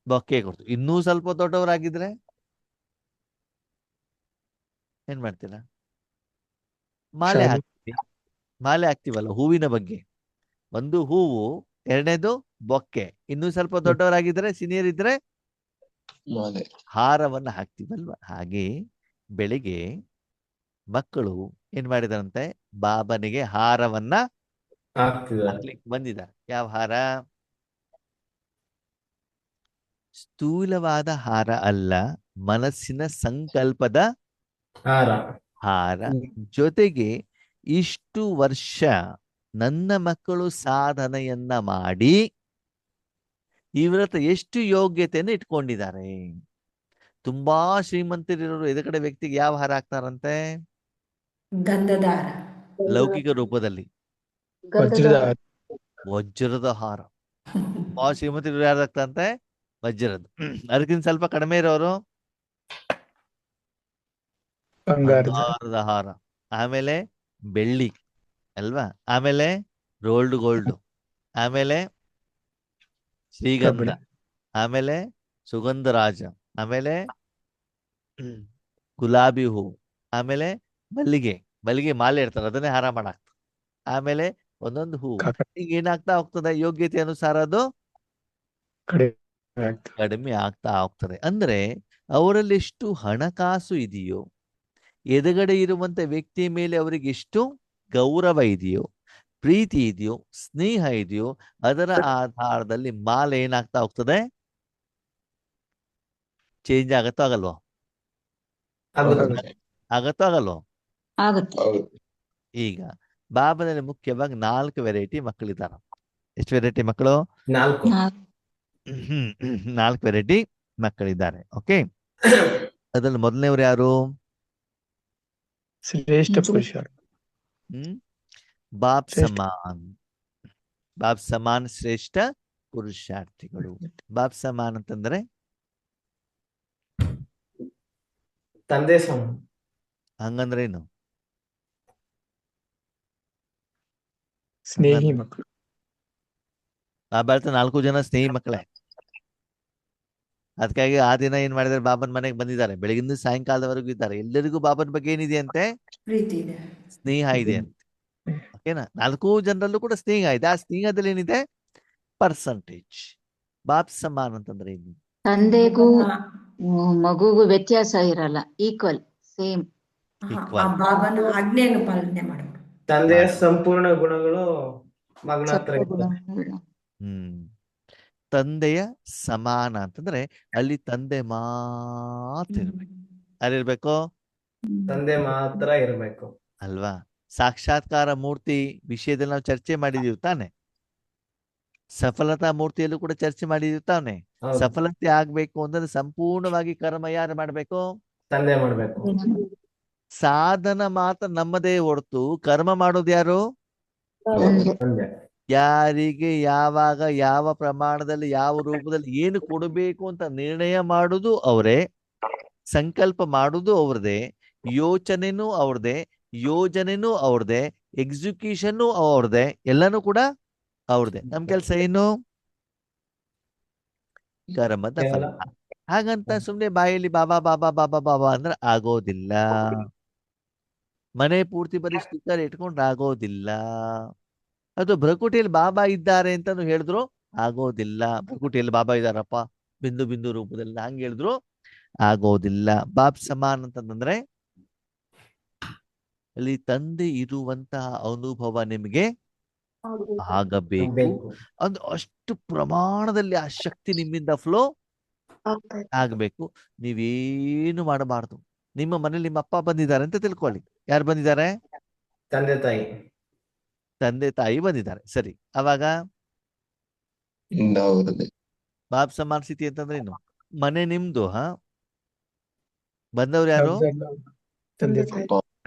ಬೊಕ್ಕೆ ಕೊಡ್ತೀವಿ. ಇನ್ನೂ ಸ್ವಲ್ಪ ದೊಡ್ಡವರಾಗಿದ್ರೆ ಏನ್ ಮಾಡ್ತೀರಾ? ಮಾಲೆ ಶಾಲು. ಹಾಕ್ತೀವಿ. ಮಾಲೆ ಹಾಕ್ತಿವಲ್ಲ ಹೂವಿನ ಬಗ್ಗೆ. ಒಂದು ಹೂವು, ಎರಡನೇದು ಬೊಕ್ಕೆ. ಇನ್ನೂ ಸ್ವಲ್ಪ ದೊಡ್ಡವರಾಗಿದ್ರೆ, ಸೀನಿಯರ್ ಇದ್ರೆ ಹಾರವನ್ನ ಹಾಕ್ತಿವಲ್ವಾ? ಹಾಗೆ ಬೆಳಿಗ್ಗೆ ಮಕ್ಕಳು ಏನ್ ಮಾಡಿದಾರಂತೆ? ಬಾಬನಿಗೆ ಹಾರವನ್ನ ಆಗ್ತಿದ್ದಾರೆ. ಹಾಕ್ಲಿಕ್ಕೆ ಬಂದಿದ್ದಾರೆ. ಯಾವ ಹಾರ? ಸ್ಥೂಲವಾದ ಹಾರ ಅಲ್ಲ, ಮನಸ್ಸಿನ ಸಂಕಲ್ಪದ ಹಾರ. ಹಾರ. ಜೊತೆಗೆ ಇಷ್ಟು ವರ್ಷ ನನ್ನ ಮಕ್ಕಳು ಸಾಧನೆಯನ್ನ ಮಾಡಿ ಇವರ ಹತ್ರ ಎಷ್ಟು ಯೋಗ್ಯತೆಯನ್ನು ಇಟ್ಕೊಂಡಿದ್ದಾರೆ. ತುಂಬಾ ಶ್ರೀಮಂತರಿರೋರು ಎದುರುಗಡೆ ವ್ಯಕ್ತಿಗೆ ಯಾವ ಹಾರ ಹಾಕ್ತಾರಂತೆ? ಗಂಧದ ಹಾರ. ಲೌಕಿಕ ರೂಪದಲ್ಲಿ ವಜ್ರದ ಹಾರ. ವಜ್ರದ ಹಾರ. ತುಂಬಾ ಶ್ರೀಮಂತರು ಯಾರು ಹಾಕ್ತಾರಂತೆ? ವಜ್ರದ. ಅದಕ್ಕಿಂತ ಸ್ವಲ್ಪ ಕಡಿಮೆ ಇರೋರು ಬಂಗಾರದ ಬಂಗಾರದ ಹಾರ. ಆಮೇಲೆ ಬೆಳ್ಳಿ ಅಲ್ವಾ? ಆಮೇಲೆ ಗೋಲ್ಡ್. ಆಮೇಲೆ ಶ್ರೀಗಂಧ. ಕಬ್ಬಿಣ. ಆಮೇಲೆ ಸುಗಂಧರಾಜ. ಆಮೇಲೆ ಗುಲಾಬಿ ಹೂ. ಆಮೇಲೆ ಮಲ್ಲಿಗೆ ಮಾಲೆ ಇರ್ತಾರೆ, ಅದನ್ನೇ ಹಾರ ಮಾಡಾಕ್ತ. ಆಮೇಲೆ ಒಂದೊಂದು ಹೂ. ಕಾಕಡ ಈಗ ಏನಾಗ್ತಾ ಹೋಗ್ತದೆ? ಯೋಗ್ಯತೆ ಅನುಸಾರ ಅದು ಕಡೆ ಆಗ್ತದೆ. ಕಡಿಮೆ ಆಗ್ತಾ ಹೋಗ್ತದೆ. ಅಂದ್ರೆ ಅವರಲ್ಲಿ ಎಷ್ಟು ಹಣಕಾಸು ಇದೆಯೋ, ಎದುರುಗಡೆ ಇರುವಂತ ವ್ಯಕ್ತಿಯ ಮೇಲೆ ಅವರಿಗೆ ಎಷ್ಟು ಗೌರವ ಇದೆಯೋ, ಪ್ರೀತಿ ಇದೆಯೋ, ಸ್ನೇಹ ಇದೆಯೋ, ಅದರ ಆಧಾರದಲ್ಲಿ ಮಾಲೆ ಏನಾಗ್ತಾ ಹೋಗ್ತದೆ? ಚೇಂಜ್ ಆಗತ್ತೋ ಆಗಲ್ವೋ? ಆಗುತ್ತೆ. ಆಗತ್ತೋ ಆಗಲ್ವೋ? ಆಗುತ್ತೆ. ಈಗ ಬಾಬಾದಲ್ಲಿ ಮುಖ್ಯವಾಗಿ 4 ವೆರೈಟಿ ಮಕ್ಕಳಿದ್ದಾರೆ. ಎಷ್ಟು ವೆರೈಟಿ ಮಕ್ಕಳು? 4. 4 ವೆರೈಟಿ ಮಕ್ಕಳಿದ್ದಾರೆ. ಓಕೆ, ಅದ್ರಲ್ಲಿ ಮೊದಲನೇವ್ರು ಯಾರು? ಶ್ರೇಷ್ಠ ಪುರುಷರು. ಬಾಪ್ ಶ್ರೇಷ್ಠ. ಸಮಾನ್ ಶ್ರೇಷ್ಠ ಪುರುಷಾರ್ಥಿಗಳು. ಬಾಪ್ ಸಮಾನ್ ಅಂತಂದ್ರೆ ತಂದೆ ಸಮ. ಹಂಗಂದ್ರೇನು? ಸ್ನೇಹಿ ಮಕ್ಕಳು. ಬಾಬಾ 4 ಜನ ಸ್ನೇಹಿ ಮಕ್ಕಳೇ. ಅದಕ್ಕಾಗಿ ಆ ದಿನ ಏನ್ ಮಾಡಿದಾರೆ? ಬಾಬನ್ ಮನೆಗೆ ಬಂದಿದ್ದಾರೆ, ಬೆಳಗಿಂದ ಸಾಯಂಕಾಲದವರೆಗೂ ಇದ್ದಾರೆ. ಎಲ್ಲರಿಗೂ ಬಾಬನ್ ಬಗ್ಗೆ ಏನಿದೆ ಅಂತೆ? ಪ್ರೀತಿ ಇದೆ. ಸ್ನೇಹ ಇದೆ ಅಂತೆ. ಓಕೆನಾ? 4 ಜನರಲ್ಲೂ ಕೂಡ ಸ್ನೇಹ ಇದೆ. ಆ ಸ್ನೇಹದಲ್ಲಿ ಏನಿದೆ? ಪರ್ಸಂಟೇಜ್. ಬಾಪ್ ಸಮಾನ್ ಅಂತಂದ್ರೆ ಏನು? ತಂದೆಗೂ ಮಗುಗೂ ವ್ಯತ್ಯಾಸ ಇರಲ್ಲ, ಈಕ್ವಲ್, ಸೇಮ್. ಆ ಬಾಬನ ಆಜ್ಞೆಯನ್ನು ಪಾಲನೆ ಮಾಡಬೇಕು. ತಂದೆಯ ಸಂಪೂರ್ಣ ಗುಣಗಳು ಮಗನ ಹತ್ರ ಇರ್ತವೆ. ತಂದೆಯ ಸಮಾನ ಅಂತಂದ್ರೆ ಅಲ್ಲಿ ತಂದೆ ಮಾತ್ರ ಇರ್ಬೇಕು. ಯಾರಿರ್ಬೇಕು? ತಂದೆ ಮಾತ್ರ ಇರಬೇಕು ಅಲ್ವಾ? ಸಾಕ್ಷಾತ್ಕಾರ ಮೂರ್ತಿ ವಿಷಯದಲ್ಲಿ ನಾವು ಚರ್ಚೆ ಮಾಡಿದೀವಿ ತಾನೆ? ಸಫಲತಾ ಮೂರ್ತಿಯಲ್ಲೂ ಕೂಡ ಚರ್ಚೆ ಮಾಡಿದೀವಿ ತಾನೆ? ಹೌದು. ಸಫಲತೆ ಆಗ್ಬೇಕು ಅಂದ್ರೆ ಸಂಪೂರ್ಣವಾಗಿ ಕರ್ಮ ಯಾರು ಮಾಡ್ಬೇಕು? ತಂದೆ ಮಾಡ್ಬೇಕು. ಸಾಧನ ಮಾತ್ರ ನಮ್ಮದೇ ಹೊರತು ಕರ್ಮ ಮಾಡೋದು ಯಾರು? ತಂದೆ. ಯಾರಿಗೆ ಯಾವಾಗ ಯಾವ ಪ್ರಮಾಣದಲ್ಲಿ ಯಾವ ರೂಪದಲ್ಲಿ ಏನು ಕೊಡಬೇಕು ಅಂತ ನಿರ್ಣಯ ಮಾಡುದು ಅವರೇ, ಸಂಕಲ್ಪ ಮಾಡುದು ಅವ್ರದೇ, ಯೋಚನೆನೂ ಅವ್ರದೇ, ಯೋಜನೆನೂ ಅವ್ರದೇ, ಎಕ್ಸಿಕ್ಯೂಷನ್ ಅವ್ರದೇ, ಎಲ್ಲಾನು ಕೂಡ ಅವ್ರದೇ. ನಮ್ ಕೆಲ್ಸ ಏನು? ಕರ್ಮದ ಫಲ. ಹಾಗಂತ ಸುಮ್ನೆ ಬಾಯಲ್ಲಿ ಬಾಬಾ ಬಾಬಾ ಬಾಬಾ ಬಾಬಾ ಅಂದ್ರೆ ಆಗೋದಿಲ್ಲ. ಮನೆ ಪೂರ್ತಿ ಬರೀ ಸ್ಟಿಕ್ಕರ್ ಇಟ್ಕೊಂಡ್ರೆ ಆಗೋದಿಲ್ಲ. ಅದು ಭ್ರಕುಟಿಯಲ್ಲಿ ಬಾಬಾ ಇದ್ದಾರೆ ಅಂತಾನು ಹೇಳಿದ್ರು ಆಗೋದಿಲ್ಲ. ಭ್ರಕುಟಿಯಲ್ಲಿ ಬಾಬಾ ಇದ್ದಾರಪ್ಪ ಬಿಂದು ಬಿಂದು ರೂಪದಲ್ಲಿ ಹಂಗ ಹೇಳಿದ್ರು ಆಗೋದಿಲ್ಲ. ಬಾಪ್ ಸಮಾನ್ ಅಂತಂದ್ರೆ ಅಲ್ಲಿ ತಂದೆ ಇರುವಂತಹ ಅನುಭವ ನಿಮಗೆ ಆಗಬೇಕು. ಅದು ಅಷ್ಟು ಪ್ರಮಾಣದಲ್ಲಿ ಆ ಶಕ್ತಿ ನಿಮ್ಮಿಂದ ಫ್ಲೋ ಆಗ್ಬೇಕು. ನೀವೇನು ಮಾಡಬಾರ್ದು. ನಿಮ್ಮ ಮನೇಲಿ ನಿಮ್ಮ ಅಪ್ಪ ಬಂದಿದ್ದಾರೆ ಅಂತ ತಿಳ್ಕೊಳ್ಳಿ. ಯಾರು ಬಂದಿದ್ದಾರೆ? ತಂದೆ ತಾಯಿ. ತಂದೆ ತಾಯಿ ಬಂದಿದ್ದಾರೆ. ಸರಿ, ಅವಾಗ ಹೌದು. ಬಾಬ್ ಸಮಾನ ಸ್ಥಿತಿ ಅಂತಂದ್ರೆ ಏನು? ಮನೆ ನಿಮ್ದು, ಬಂದವ್ರು ಯಾರು? ತಂದೆ ತಾಯಿ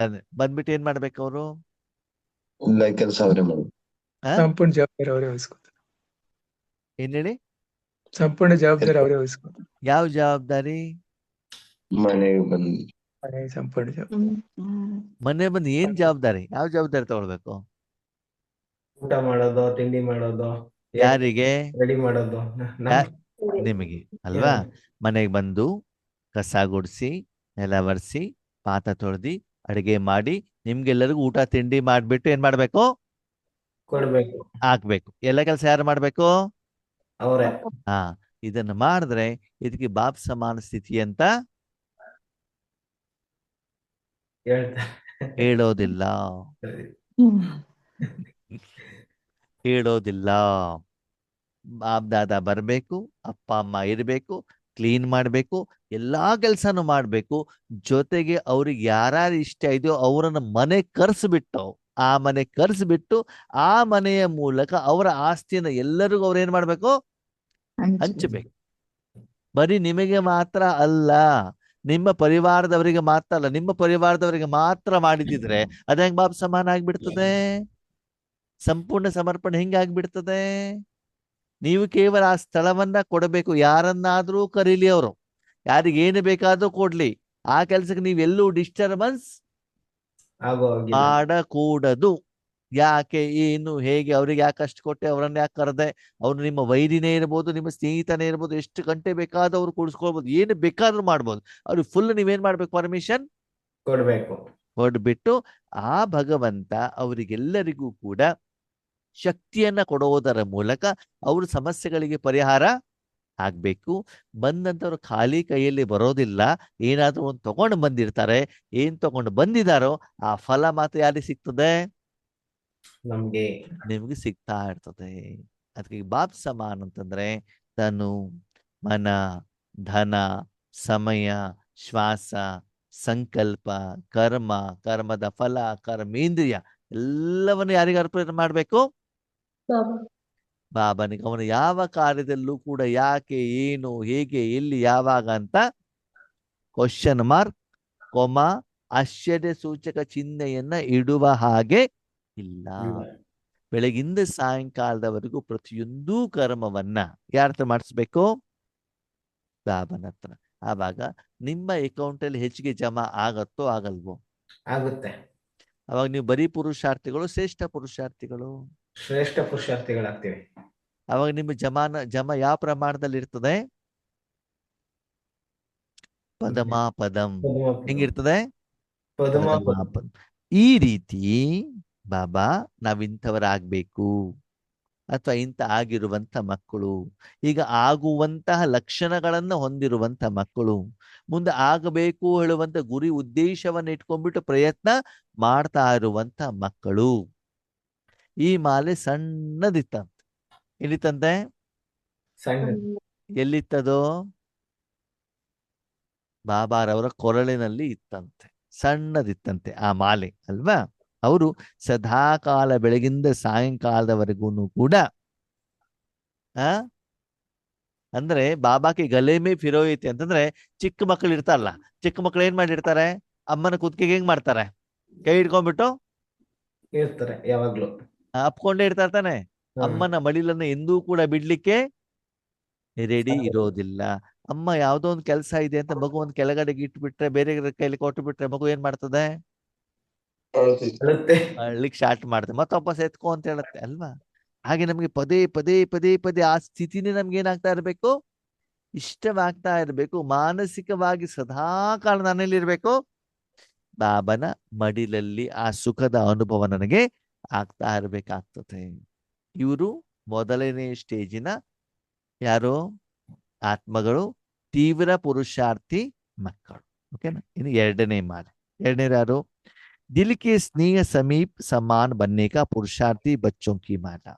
ಬಂದ್ಬಿಟ್ಟು ಏನ್ ಮಾಡ್ಬೇಕು ಅವರು? ಇಲ್ಲ ಕೆಲಸ ಅವರೇ ಮಾಡೋದು. ಸಂಪೂರ್ಣ ಜವಾಬ್ದಾರಿ ಅವರೇ ವಹಿಸ್ಕೊತಾರೆ. ಏನ್ ಹೇಳಿ? ಸಂಪೂರ್ಣ ಜವಾಬ್ದಾರಿ ಅವರೇ ವಹಿಸ್ಕೊತಾರೆ. ಯಾವ ಜವಾಬ್ದಾರಿ? ಮನೆಗೆ ಬಂದು ಮನೆ ಸಂಪೂರ್ಣ ಜವಾಬ್ದಾರಿ. ಮನೆ ಬಂದು ಏನ್ ಜವಾಬ್ದಾರಿ? ಯಾವ ಜವಾಬ್ದಾರಿ ತಗೊಳ್ಬೇಕು? ಊಟ ಮಾಡೋದು, ತಿಂಡಿ ಮಾಡೋದು, ಯಾರಿಗೆ? ರೆಡಿ ಮಾಡೋದು. ನಿಮಗೆ ಅಲ್ವಾ? ಮನೆಗೆ ಬಂದು ಕಸ ಗುಡಿಸಿ, ನೆಲ ಒರೆಸಿ, ಪಾತ್ರೆ ತೊಳೆದಿ, ಅಡಿಗೆ ಮಾಡಿ, ನಿಮ್ಗೆಲ್ಲರಿಗೂ ಊಟ ತಿಂಡಿ ಮಾಡ್ಬಿಟ್ಟು ಏನ್ ಮಾಡ್ಬೇಕು? ಕೊಡ್ಬೇಕು. ಹಾಕ್ಬೇಕು. ಎಲ್ಲ ಕೆಲಸ ಯಾರು ಮಾಡ್ಬೇಕು? ಅವರೇ. ಇದನ್ನ ಮಾಡಿದ್ರೆ ಇದಕ್ಕೆ ಬಾಪ್ ಸಮಾನ ಸ್ಥಿತಿ ಅಂತ ಹೇಳೋದಿಲ್ಲ. ಹೇಳೋದಿಲ್ಲ. ಬಾಪ್ ದಾದ ಬರ್ಬೇಕು, ಅಪ್ಪ ಅಮ್ಮ ಇರ್ಬೇಕು, ಕ್ಲೀನ್ ಮಾಡ್ಬೇಕು, ಎಲ್ಲಾ ಕೆಲ್ಸನೂ ಮಾಡ್ಬೇಕು. ಜೊತೆಗೆ ಅವ್ರಿಗೆ ಯಾರ್ಯಾರು ಇಷ್ಟ ಇದೆಯೋ ಅವರನ್ನ ಮನೆ ಕರ್ಸ್ಬಿಟ್ಟು, ಆ ಮನೆ ಕರ್ಸ್ಬಿಟ್ಟು ಆ ಮನೆಯ ಮೂಲಕ ಅವರ ಆಸ್ತಿಯನ್ನ ಎಲ್ಲರಿಗೂ ಅವ್ರು ಏನ್ ಮಾಡ್ಬೇಕು? ಹಂಚಬೇಕು. ಬರೀ ನಿಮಗೆ ಮಾತ್ರ ಅಲ್ಲ, ನಿಮ್ಮ ಪರಿವಾರದವರಿಗೆ ಮಾತ್ರ ಅಲ್ಲ, ನಿಮ್ಮ ಪರಿವಾರದವರಿಗೆ ಮಾತ್ರ ಮಾಡಿದಿದ್ರೆ ಅದ ಹೆಂಗ್ ಬಾಬ್ ಸಮಾನ ಆಗ್ಬಿಡ್ತದೆ? ಸಂಪೂರ್ಣ ಸಮರ್ಪಣೆ ಹೆಂಗಾಗ್ಬಿಡ್ತದೆ? ನೀವು ಕೇವಲ ಆ ಸ್ಥಳವನ್ನ ಕೊಡಬೇಕು. ಯಾರನ್ನಾದ್ರೂ ಕರೀಲಿ, ಅವರು ಯಾರಿಗೇನು ಬೇಕಾದ್ರೂ ಕೊಡ್ಲಿ, ಆ ಕೆಲ್ಸಕ್ಕೆ ನೀವೆಲ್ಲೂ ಡಿಸ್ಟರ್ಬೆನ್ಸ್ ಮಾಡಕೂಡದು. ಯಾಕೆ, ಏನು, ಹೇಗೆ, ಅವ್ರಿಗೆ ಯಾಕೆ ಅಷ್ಟು ಕೊಟ್ಟೆ, ಅವ್ರನ್ನ ಯಾಕೆ ಕರೆದೆ, ಅವ್ರು ನಿಮ್ಮ ವೈರಿನೇ ಇರ್ಬೋದು, ನಿಮ್ಮ ಸ್ನೇಹಿತನೇ ಇರ್ಬೋದು, ಎಷ್ಟು ಗಂಟೆ ಬೇಕಾದವ್ರು ಕೂಡಿಸ್ಕೊಳ್ಬೋದು, ಏನು ಬೇಕಾದ್ರೂ ಮಾಡ್ಬೋದು. ಅವ್ರಿಗೆ ಫುಲ್ ನೀವೇನ್ ಮಾಡ್ಬೇಕು? ಪರ್ಮಿಷನ್ ಕೊಡ್ಬೇಕು. ಕೊಡ್ಬಿಟ್ಟು ಆ ಭಗವಂತ ಅವರಿಗೆಲ್ಲರಿಗೂ ಕೂಡ ಶಕ್ತಿಯನ್ನ ಕೊಡುವುದರ ಮೂಲಕ ಅವ್ರ ಸಮಸ್ಯೆಗಳಿಗೆ ಪರಿಹಾರ ಆಗ್ಬೇಕು. ಬಂದಂತವ್ರು ಖಾಲಿ ಕೈಯಲ್ಲಿ ಬರೋದಿಲ್ಲ, ಏನಾದ್ರೂ ಒಂದು ತಗೊಂಡು ಬಂದಿರ್ತಾರೆ. ಏನ್ ತಗೊಂಡು ಬಂದಿದಾರೋ ಆ ಫಲ ಮಾತ್ರ ಯಾರಿಗೆ ಸಿಗ್ತದೆ? ನಮ್ಗೆ, ನಿಮ್ಗೆ ಸಿಗ್ತಾ ಇರ್ತದೆ. ಅದಕ್ಕೆ ಬಾಪ್ ಸಮಾನ್ ಅಂತಂದ್ರೆ ತನು, ಮನ, ಧನ, ಸಮಯ, ಶ್ವಾಸ, ಸಂಕಲ್ಪ, ಕರ್ಮ, ಕರ್ಮದ ಫಲ, ಕರ್ಮೇಂದ್ರಿಯ ಎಲ್ಲವನ್ನು ಯಾರಿಗೆ ಅರ್ಪಣೆ ಮಾಡ್ಬೇಕು? ಬಾಬನಿಗೆ. ಅವನು ಯಾವ ಕಾರ್ಯದಲ್ಲೂ ಕೂಡ ಯಾಕೆ, ಏನು, ಹೇಗೆ, ಎಲ್ಲಿ, ಯಾವಾಗ ಅಂತ ಕ್ವಶನ್ ಮಾರ್ಕ್, ಕೊಮ, ಆಶ್ಚರ್ಯ ಸೂಚಕ ಚಿಹ್ನೆಯನ್ನ ಇಡುವ ಹಾಗೆ ಇಲ್ಲ. ಬೆಳಗಿಂದ ಸಾಯಂಕಾಲದವರೆಗೂ ಪ್ರತಿಯೊಂದೂ ಕರ್ಮವನ್ನ ಯಾರ ಹತ್ರ ಮಾಡಿಸ್ಬೇಕು? ಬಾಬನ ಹತ್ರ. ಆವಾಗ ನಿಮ್ಮ ಅಕೌಂಟ್ ಅಲ್ಲಿ ಹೆಚ್ಚಿಗೆ ಜಮಾ ಆಗತ್ತೋ ಆಗಲ್ವೋ? ಆಗುತ್ತೆ. ಅವಾಗ ನೀವು ಬರೀ ಪುರುಷಾರ್ಥಿಗಳು, ಶ್ರೇಷ್ಠ ಪುರುಷಾರ್ಥಿಗಳು? ಶ್ರೇಷ್ಠ ಪುರುಷಾರ್ಥಿಗಳಾಗ್ತೀವಿ. ಅವಾಗ ನಿಮ್ಮ ಜಮ ಯಾವ ಪ್ರಮಾಣದಲ್ಲಿ ಇರ್ತದೆ? ಪದಮಾಪದಂ. ಹೆಂಗಿರ್ತದೆ? ಪದಮಾಪದಂ. ಈ ರೀತಿ ಬಾಬಾ ನಾವಿಂಥವರಾಗ್ಬೇಕು, ಅಥವಾ ಇಂಥ ಆಗಿರುವಂತ ಮಕ್ಕಳು, ಈಗ ಆಗುವಂತಹ ಲಕ್ಷಣಗಳನ್ನು ಹೊಂದಿರುವಂತ ಮಕ್ಕಳು, ಮುಂದೆ ಆಗಬೇಕು ಹೇಳುವಂತ ಗುರಿ ಉದ್ದೇಶವನ್ನು ಇಟ್ಕೊಂಡ್ಬಿಟ್ಟು ಪ್ರಯತ್ನ ಮಾಡ್ತಾ ಇರುವಂತ ಮಕ್ಕಳು. ಈ ಮಾಲೆ ಸಣ್ಣದಿತ್ತಂತೆ. ಎಲ್ಲಿತ್ತಂತೆ? ಎಲ್ಲಿತ್ತದೋ? ಬಾಬಾರವರ ಕೊರಳಿನಲ್ಲಿ ಇತ್ತಂತೆ, ಸಣ್ಣದಿತ್ತಂತೆ ಆ ಮಾಲೆ ಅಲ್ವಾ? ಅವರು ಸದಾಕಾಲ ಬೆಳಗಿಂದ ಸಾಯಂಕಾಲದವರೆಗೂ ಕೂಡ ಅಂದ್ರೆ ಬಾಬಾಕ್ಕೆ ಗಲೆ ಮೇ ಫಿರೋಯಿತಿ ಅಂತಂದ್ರೆ, ಚಿಕ್ಕ ಮಕ್ಕಳು ಇರ್ತಾರಲ್ಲ, ಚಿಕ್ಕ ಮಕ್ಕಳು ಏನ್ ಮಾಡಿರ್ತಾರೆ? ಅಮ್ಮನ ಕುತ್ತಿಗೆಗೆ ಹೆಂಗ್ ಮಾಡ್ತಾರೆ? ಕೈ ಹಿಡ್ಕೊಂಡ್ಬಿಟ್ಟು ಇರ್ತಾರೆ, ಯಾವಾಗ್ಲೂ ಅಪ್ಕೊಂಡೇ ಇರ್ತಾರೆ ತಾನೆ. ಅಮ್ಮನ ಮಡಿಲನ್ನ ಎಂದೂ ಕೂಡ ಬಿಡ್ಲಿಕ್ಕೆ ರೆಡಿ ಇರೋದಿಲ್ಲ. ಅಮ್ಮ ಯಾವ್ದೋ ಒಂದು ಕೆಲಸ ಇದೆ ಅಂತ ಮಗು ಒಂದು ಕೆಳಗಡೆಗೆ ಇಟ್ಬಿಟ್ರೆ, ಬೇರೆ ಕೈಲಿ ಕೊಟ್ಟು ಬಿಟ್ರೆ ಮಗು ಏನ್ ಮಾಡ್ತದೆ? ಅಳ್ಲಿಕ್ಕೆ ಸ್ಟಾರ್ಟ್ ಮಾಡುತ್ತೆ, ಮತ್ತೆ ವಾಪಸ್ ಎತ್ಕೋ ಅಂತ ಹೇಳುತ್ತೆ ಅಲ್ವಾ? ಹಾಗೆ ನಮ್ಗೆ ಪದೇ ಪದೇ ಪದೇ ಪದೇ ಆ ಸ್ಥಿತಿನೇ ನಮ್ಗೆ ಏನಾಗ್ತಾ ಇರ್ಬೇಕು? ಇಷ್ಟವಾಗ್ತಾ ಇರ್ಬೇಕು. ಮಾನಸಿಕವಾಗಿ ಸದಾ ಕಾಲ ನನ್ನಲ್ಲಿರ್ಬೇಕು, ಬಾಬನ ಮಡಿಲಲ್ಲಿ ಆ ಸುಖದ ಅನುಭವ ನನಗೆ ಆಗ್ತಾ ಇರ್ಬೇಕಾಗ್ತದೆ. ಇವರು ಮೊದಲನೇ ಸ್ಟೇಜಿನ ಯಾರು? ಆತ್ಮಗಳು, ತೀವ್ರ ಪುರುಷಾರ್ಥಿ ಮಕ್ಕಳು. ಓಕೆನಾ? ಇನ್ನು ಎರಡನೇ ಮಾಲೆ. ಎರಡನೇ ಯಾರು? दिल के स्नेह समीप समान बनने का पुरुषार्थी बच्चों की माला.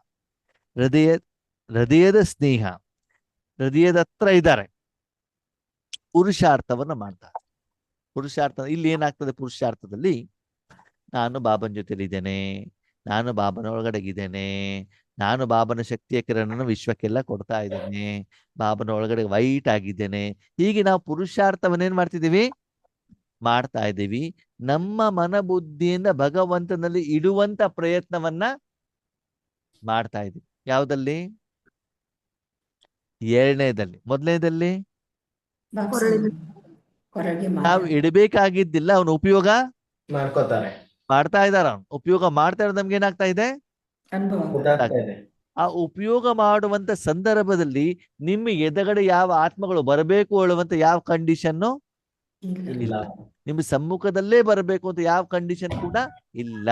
ಹೃದಯದ ಸ್ನೇಹ, ಹೃದಯದ ಹತ್ರ ಇದ್ದಾರೆ, ಪುರುಷಾರ್ಥವನ್ನ ಮಾಡ್ತಾರೆ. ಪುರುಷಾರ್ಥ ಇಲ್ಲಿ ಏನಾಗ್ತದೆ? ಪುರುಷಾರ್ಥದಲ್ಲಿ ನಾನು ಬಾಬನ ಜೊತೆಲಿದ್ದೇನೆ, ನಾನು ಬಾಬನ ಒಳಗಡೆಗಿದ್ದೇನೆ, ನಾನು ಬಾಬನ ಶಕ್ತಿಯ ಕಿರಣನ ವಿಶ್ವಕ್ಕೆಲ್ಲ ಕೊಡ್ತಾ ಇದ್ದೇನೆ, ಬಾಬನ ಒಳಗಡೆ ವೈಟ್ ಆಗಿದ್ದೇನೆ. ಹೀಗೆ ನಾವು ಪುರುಷಾರ್ಥವನ್ನೇನ್ ಮಾಡ್ತಿದ್ದೀವಿ, ಮಾಡ್ತಾ ಇದ್ದೀವಿ. ನಮ್ಮ ಮನಬುದ್ಧಿಯಿಂದ ಭಗವಂತನಲ್ಲಿ ಇಡುವಂತ ಪ್ರಯತ್ನವನ್ನ ಮಾಡ್ತಾ ಇದ್ದೀವಿ. ಯಾವ್ದಲ್ಲಿ? ಎರಡನೇದಲ್ಲಿ. ಮೊದಲನೇದಲ್ಲಿ ಬಾಬಾ ಹೊರಳಿನ ಹೊರಗೆ ನಾವು ಇಡಬೇಕಾಗಿದ್ದಿಲ್ಲ, ಅವನು ಉಪಯೋಗ ಮಾಡ್ಕೋತಾರೆ, ಮಾಡ್ತಾ ಇದ್ದಾರ. ಅವನು ಉಪಯೋಗ ಮಾಡ್ತಾ ಇರೋದು ನಮ್ಗೆ ಏನಾಗ್ತಾ ಇದೆ, ಅನುಭವ ಗೊತ್ತಾಗ್ತಾ ಇದೆ. ಆ ಉಪಯೋಗ ಮಾಡುವಂತ ಸಂದರ್ಭದಲ್ಲಿ ನಿಮ್ಮ ಎದುರುಗಡೆ ಯಾವ ಆತ್ಮಗಳು ಬರಬೇಕು ಹೇಳುವಂತ ಯಾವ ಕಂಡೀಷನ್ನು ಇಲ್ಲ. ಇಲ್ಲ. ನಿಮ್ಮ ಸಮ್ಮುಖದಲ್ಲೇ ಬರಬೇಕು ಅಂತ ಯಾವ ಕಂಡೀಷನ್ ಕೂಡ ಇಲ್ಲ.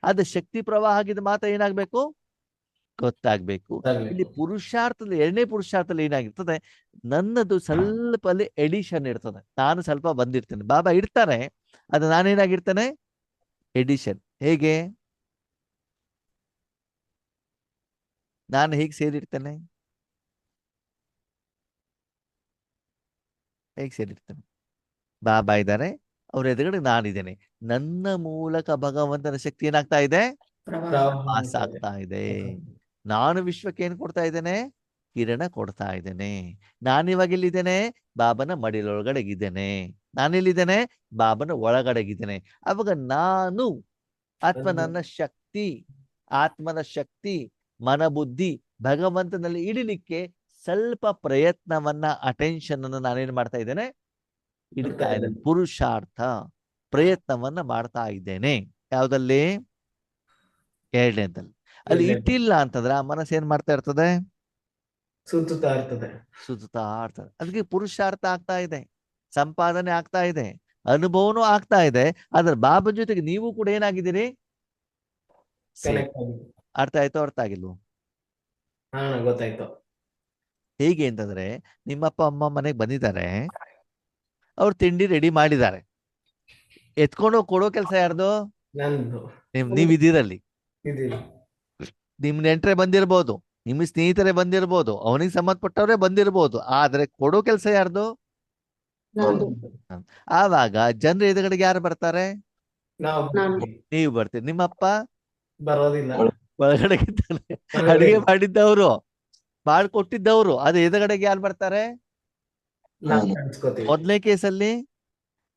ಅದು ಶಕ್ತಿ ಪ್ರವಾಹ ಆಗಿದ ಮಾತ್ರ ಏನಾಗ್ಬೇಕು, ಗೊತ್ತಾಗ್ಬೇಕು. ಇಲ್ಲಿ ಪುರುಷಾರ್ಥದಲ್ಲಿ, ಎರಡನೇ ಪುರುಷಾರ್ಥದಲ್ಲಿ ಏನಾಗಿರ್ತದೆ, ನನ್ನದು ಸ್ವಲ್ಪ ಅಲ್ಲಿ ಎಡಿಷನ್ ಇರ್ತದೆ. ನಾನು ಸ್ವಲ್ಪ ಬಂದಿರ್ತೇನೆ, ಬಾಬಾ ಇಡ್ತಾರೆ, ಅದು ನಾನೇನಾಗಿರ್ತೇನೆ, ಎಡಿಷನ್. ಹೇಗೆ ನಾನು ಹೇಗೆ ಸೇರಿರ್ತೇನೆ, ಹೇಗೆ ಸೇರಿರ್ತೇನೆ, ಬಾಬಾ ಇದ್ದಾರೆ, ಅವ್ರ ಎದುರುಗಡೆ ನಾನಿದ್ದೇನೆ. ನನ್ನ ಮೂಲಕ ಭಗವಂತನ ಶಕ್ತಿ ಏನಾಗ್ತಾ ಇದೆ, ಪ್ರವಾಹ ಪಾಸ್ ಆಗ್ತಾ ಇದೆ. ನಾನು ವಿಶ್ವಕ್ಕೆ ಏನ್ ಕೊಡ್ತಾ ಇದ್ದೇನೆ, ಕಿರಣ ಕೊಡ್ತಾ ಇದ್ದೇನೆ. ನಾನಿವಾಗ ಎಲ್ಲಿದ್ದೇನೆ, ಬಾಬನ ಮಡಿಲೊಳಗಡೆಗಿದ್ದೇನೆ. ನಾನೆಲ್ಲಿದ್ದೇನೆ, ಬಾಬನ ಒಳಗಡೆಗಿದ್ದೇನೆ. ಅವಾಗ ನಾನು ಅಥವಾ ನನ್ನ ಶಕ್ತಿ, ಆತ್ಮನ ಶಕ್ತಿ, ಮನಬುದ್ಧಿ ಭಗವಂತನಲ್ಲಿ ಇಡಲಿಕ್ಕೆ ಸ್ವಲ್ಪ ಪ್ರಯತ್ನವನ್ನ, ಅಟೆನ್ಷನ್ ಅನ್ನು ನಾನೇನ್ ಮಾಡ್ತಾ ಇದ್ದೇನೆ, ಇಡ್ತಾ ಇದ್ದೇನೆ. ಪುರುಷಾರ್ಥ ಪ್ರಯತ್ನವನ್ನ ಮಾಡ್ತಾ ಇದ್ದೇನೆ. ಯಾವ್ದಲ್ಲಿ? ಎರಡನೇದಲ್ಲಿ. ಅಲ್ಲಿ ಇಟ್ಟಿಲ್ಲ ಅಂತಂದ್ರೆ ಆ ಮನಸ್ಸು ಏನ್ ಮಾಡ್ತಾ ಇರ್ತದೆ, ಸುತ್ತುತ್ತಾ ಇರ್ತದೆ. ಸುತ್ತಾ ಇರ್ತದೆ. ಅದಕ್ಕೆ ಪುರುಷಾರ್ಥ ಆಗ್ತಾ ಇದೆ, ಸಂಪಾದನೆ ಆಗ್ತಾ ಇದೆ, ಅನುಭವನೂ ಆಗ್ತಾ ಇದೆ. ಆದ್ರೆ ಬಾಬಾ ಜೊತೆಗೆ ನೀವು ಕೂಡ ಏನಾಗಿದ್ದೀರಿ, ಕನೆಕ್ಟ್ ಆಗಿ. ಅರ್ಥ ಆಯ್ತು, ಅರ್ಥ ಆಗಿಲ್ವೋ? ಹಾ, ಗೊತ್ತಾಯ್ತು. ಹೇಗೆ ಅಂತಂದ್ರೆ, ನಿಮ್ಮಪ್ಪ ಅಮ್ಮ ಮನೆಗೆ ಬಂದಿದ್ದಾರೆ, ಅವ್ರು ತಿಂಡಿ ರೆಡಿ ಮಾಡಿದ್ದಾರೆ, ಎತ್ಕೊಂಡು ಕೊಡೋ ಕೆಲಸ ಯಾರ್ದು, ನಂದು ನೀವಿದ್ದೀರಲ್ಲಿ. ಇದೀನಿ. ನಿಮ್ ನೆಂಟ್ರೆ ಬಂದಿರ್ಬೋದು, ನಿಮ್ಮ ಸ್ನೇಹಿತರೇ ಬಂದಿರ್ಬೋದು, ಅವನಿಗೆ ಸಂಬಂಧಪಟ್ಟವ್ರೆ ಬಂದಿರ್ಬೋದು, ಆದ್ರೆ ಕೊಡೋ ಕೆಲಸ ಯಾರ್ದು? ನಂದು. ಆವಾಗ ಜನರ ಎದುರುಗಡೆಗೆ ಯಾರು ಬರ್ತಾರೆ, ನಾವು ನಾನು. ನೀವು ಬರ್ತೀರಿ. ನಿಮ್ಮಪ್ಪ ಬರೋದಿಲ್ಲ. ಒಳಗಡೆ ಅಡಿಗೆ ಮಾಡಿದ್ದವ್ರು, ಮಾಡ್ಕೊಟ್ಟಿದ್ದವ್ರು, ಅದು ಎದುರುಗಡೆಗೆ ಯಾರು ಬರ್ತಾರೆ? ನಾವು ಕಾಣಿಸ್ಕೋತೀವಿ. ಮೊದಲನೇ ಕೇಸಲ್ಲಿ